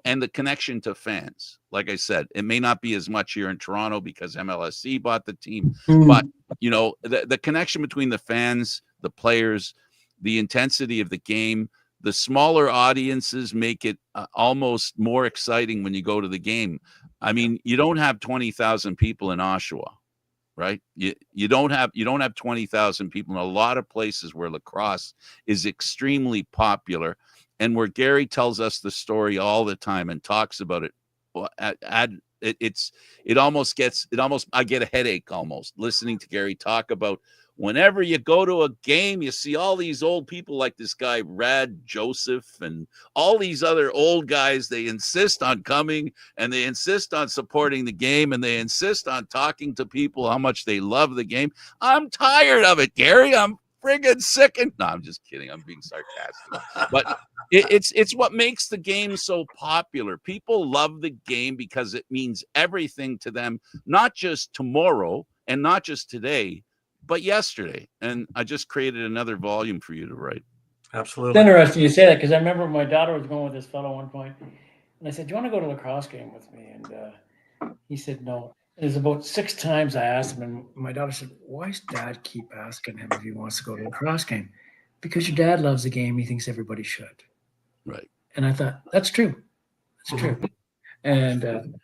and the connection to fans. Like I said, it may not be as much here in Toronto because MLSC bought the team, but the connection between the fans, the players, the intensity of the game, the smaller audiences make it almost more exciting when you go to the game. I mean, you don't have 20,000 people in Oshawa, right? You don't have 20,000 people in a lot of places where lacrosse is extremely popular, and where Gary tells us the story all the time and talks about it. I get a headache almost listening to Gary talk about, whenever you go to a game, you see all these old people like this guy, Rad Joseph, and all these other old guys. They insist on coming, and they insist on supporting the game, and they insist on talking to people how much they love the game. I'm tired of it, Gary. I'm friggin' sickened. No, I'm just kidding. I'm being sarcastic. But it's what makes the game so popular. People love the game because it means everything to them, not just tomorrow and not just today, but yesterday. And I just created another volume for you to write. Absolutely. It's interesting you say that, because I remember my daughter was going with this fellow at one point, and I said, "Do you want to go to a lacrosse game with me?" And he said no. There's about 6 times I asked him, and my daughter said, "Why does Dad keep asking him if he wants to go to a lacrosse game?" Because your dad loves the game. He thinks everybody should. Right. And I thought, that's true. That's true. And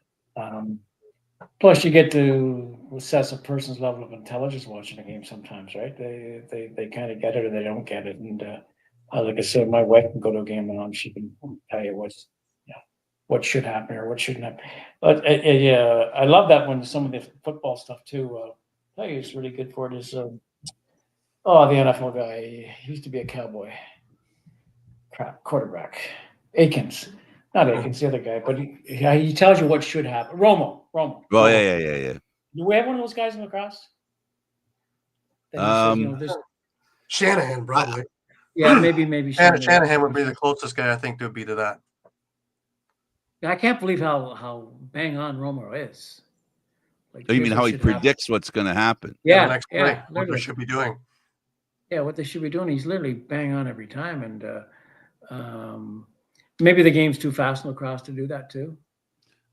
plus, you get to assess a person's level of intelligence watching a game sometimes, right? They kind of get it or they don't get it. And like I said, my wife can go to a game and she can tell you what should happen or what shouldn't happen. But yeah, I love that when some of the football stuff too. I tell you, it's really good for it. Is the NFL guy, he used to be a Cowboy. Crap, quarterback, Akins, not Akins, the other guy, but he tells you what should happen. Romo. Oh yeah. Do we have one of those guys in lacrosse? That he says, this. Shanahan, probably. Yeah, maybe Shanahan would be the closest guy I think to be to that. I can't believe how bang on Romo is. Like, you mean how he predicts what's going to happen? Yeah, the next play, what they should be doing. Yeah, what they should be doing. He's literally bang on every time, and maybe the game's too fast in lacrosse to do that too.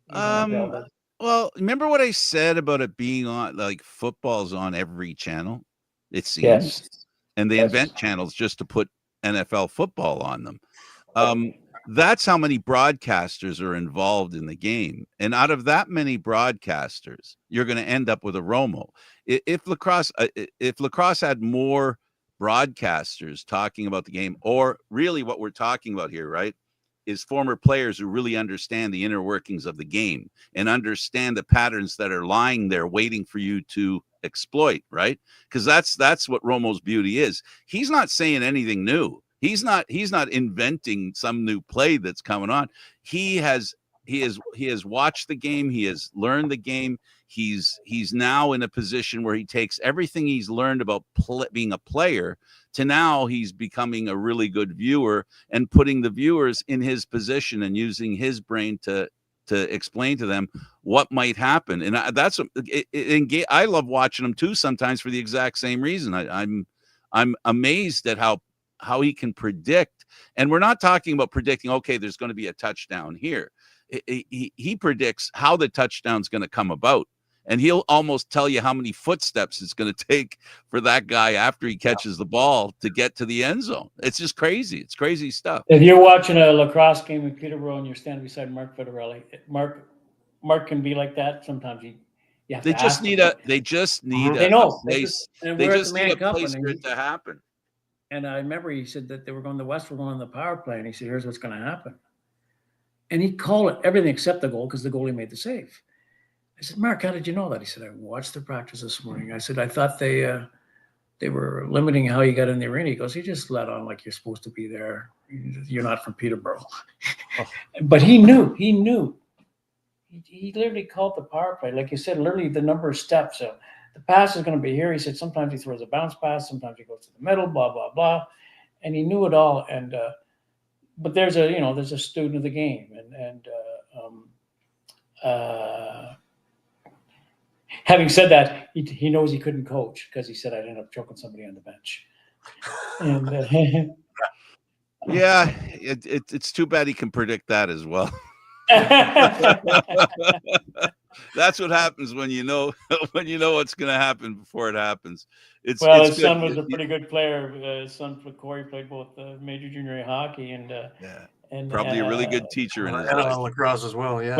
Well, remember what I said about it being on, like, football's on every channel, it seems. Yes. And they invent channels just to put NFL football on them. That's how many broadcasters are involved in the game. And out of that many broadcasters, you're going to end up with a Romo. If lacrosse had more broadcasters talking about the game, or really what we're talking about here, right, is former players who really understand the inner workings of the game and understand the patterns that are lying there waiting for you to exploit, right? Because that's what Romo's beauty is. He's not saying anything new. He's not inventing some new play that's coming on. He has watched the game. He has learned the game. He's now in a position where he takes everything he's learned about being a player to now he's becoming a really good viewer and putting the viewers in his position and using his brain to explain to them what might happen. And I love watching him too sometimes for the exact same reason. I'm amazed at how he can predict. And we're not talking about predicting, okay, there's going to be a touchdown here. He predicts how the touchdown's going to come about. And he'll almost tell you how many footsteps it's going to take for that guy after he catches the ball to get to the end zone. It's just crazy. It's crazy stuff. If you're watching a lacrosse game in Peterborough and you're standing beside Mark Federelli, Mark can be like that. Sometimes they just need a place. They just need a place for it to happen. And I remember he said that they were going, the West were going on the power play, and he said, here's what's going to happen. And he called it everything except the goal because the goalie made the save. I said, Mark, how did you know that? He said, I watched the practice this morning. I said, I thought they were limiting how you got in the arena. He goes, you just let on like you're supposed to be there. You're not from Peterborough. But he knew. He literally called the power play. Like you said, literally the number of steps. So the pass is going to be here. He said, sometimes he throws a bounce pass. Sometimes he goes to the middle, blah, blah, blah. And he knew it all. And but there's a student of the game. Having said that, he knows he couldn't coach because he said I'd end up choking somebody on the bench. And yeah, it's too bad he can predict that as well. That's what happens when you know what's going to happen before it happens. His son was a pretty good player. His son Corey played both major junior hockey and probably a really good teacher in his NLL Lacrosse as well. Yeah,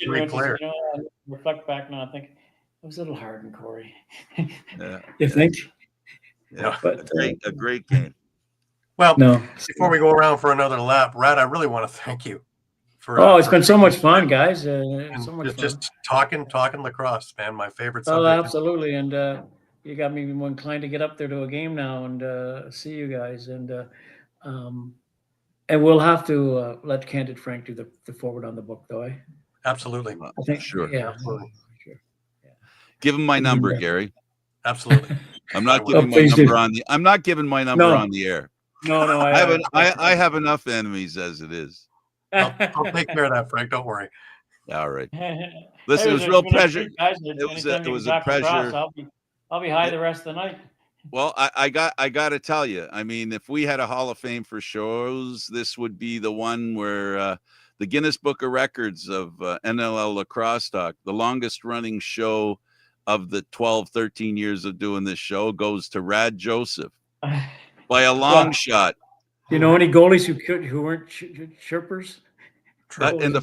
great player. I reflect back now, I think it was a little hard on Corey. Yeah, you think? Yeah, but a great game. Well, before we go around for another lap, Rad, I really want to thank you. It's been so much fun, guys. So much fun. Just talking lacrosse, man. My favorite subject. Oh, absolutely. And you got me more inclined to get up there to a game now and see you guys. And we'll have to let Candid Frank do the forward on the book, though. Absolutely. I think sure. Yeah. Absolutely. Sure. Yeah. Give him my number, Gary. Absolutely. I'm not Oh, giving my please do. number on the. I'm not giving my number No. on the air. No, I have enough enemies as it is. I'll take care of that, Frank. Don't worry. All right. Listen, it was a real pleasure. It was a pleasure. I'll be high the rest of the night. Well, I got to tell you, I mean, if we had a Hall of Fame for shows, this would be the one where the Guinness Book of Records of NLL Lacrosse Talk, the longest running show of the 12, 13 years of doing this show, goes to Rad Joseph by a long shot. You know any goalies who weren't chirpers? And the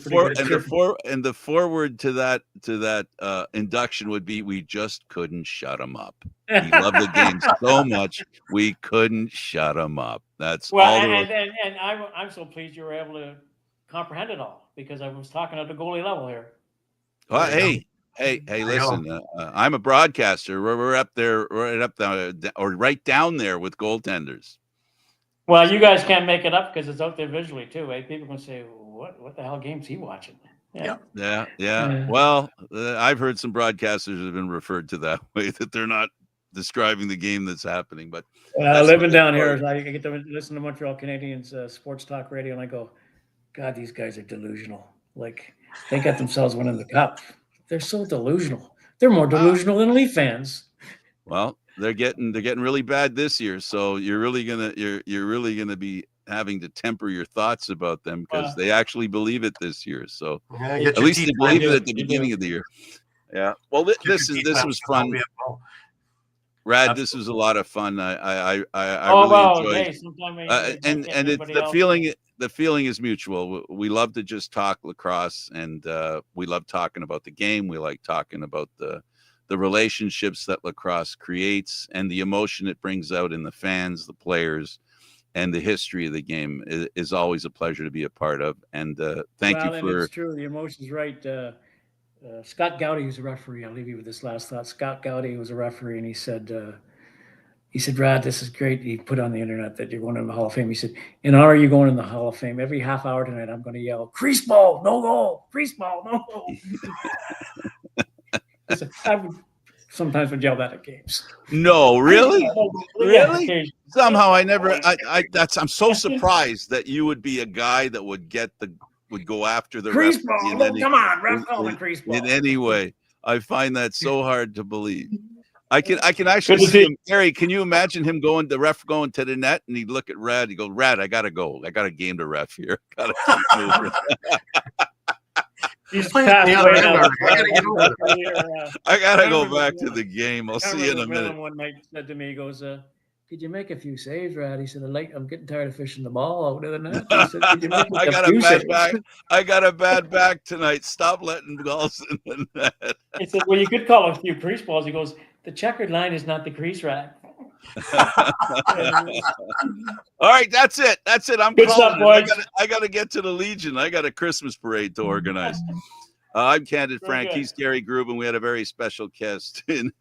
forward to that induction would be, we just couldn't shut him up. He loved the game so much, we couldn't shut him up. That's well, all. And I'm so pleased you were able to comprehend it all, because I was talking at the goalie level here. Well, hey, listen, I'm a broadcaster. We're up there, right down there with goaltenders. Well, you guys can't make it up because it's out there visually too. Eh? People can say, "What the hell game's he watching?" Yeah. Well, I've heard some broadcasters have been referred to that way, that they're not describing the game that's happening. But living down here, I get to listen to Montreal Canadiens sports talk radio, and I go, "God, these guys are delusional. Like, they got themselves winning the cup. They're so delusional. They're more delusional than Leaf fans." Well, they're getting really bad this year, so you're really gonna be having to temper your thoughts about them, because they actually believe it this year. So at least they believe it at the beginning of the year. Yeah. Well, this was fun. Rad, this was a lot of fun. I really enjoyed. And it's the feeling is mutual. We love to just talk lacrosse, and we love talking about the game. We like talking about the relationships that lacrosse creates, and the emotion it brings out in the fans, the players, and the history of the game is always a pleasure to be a part of. And thank you for. It's true. The emotion's right. Scott Gowdy, who's a referee, I'll leave you with this last thought. Scott Gowdy was a referee, and he said, Rad, this is great. He put on the internet that you're going in the Hall of Fame. He said, in honor of you going in the Hall of Fame, every half hour tonight, I'm going to yell, crease ball, no goal, crease ball, no goal. I sometimes would yell that at games. No, really? Really? Yeah, Somehow I'm so surprised that you would be a guy that would go after the crease ref ball. No, come on, ref, call the crease ball. In any way. I find that so hard to believe. I can actually see him. Gary, can you imagine him the ref going to the net, and he'd look at Rad, he'd go, Rad, I got to go. I got a game to ref here. Gotta keep moving. He's playing the other end. I gotta go back to the game. I'll see you in a minute. One night said to me, he goes, "Could you make a few saves, Rad?" He said, "I'm getting tired of fishing the ball out of the net." He said, "Could you make I got a bad back tonight. Stop letting balls in the net. He said, "Well, you could call a few crease balls." He goes, "The checkered line is not the crease rack." All right, that's it. I'm good stuff, boys. I gotta get to the Legion. I got a Christmas parade to organize. I'm Candid Frank. He's Gary Groob, and we had a very special guest in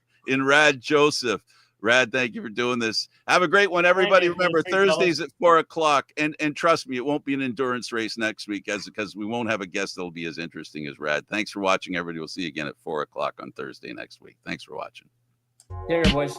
Rad Joseph. Rad, thank you for doing this. Have a great one, everybody. Remember, Thursdays at 4:00, and trust me, it won't be an endurance race next week, because we won't have a guest that'll be as interesting as Rad. Thanks for watching, everybody. We'll see you again at 4:00 on Thursday next week. Thanks for watching. There, boys.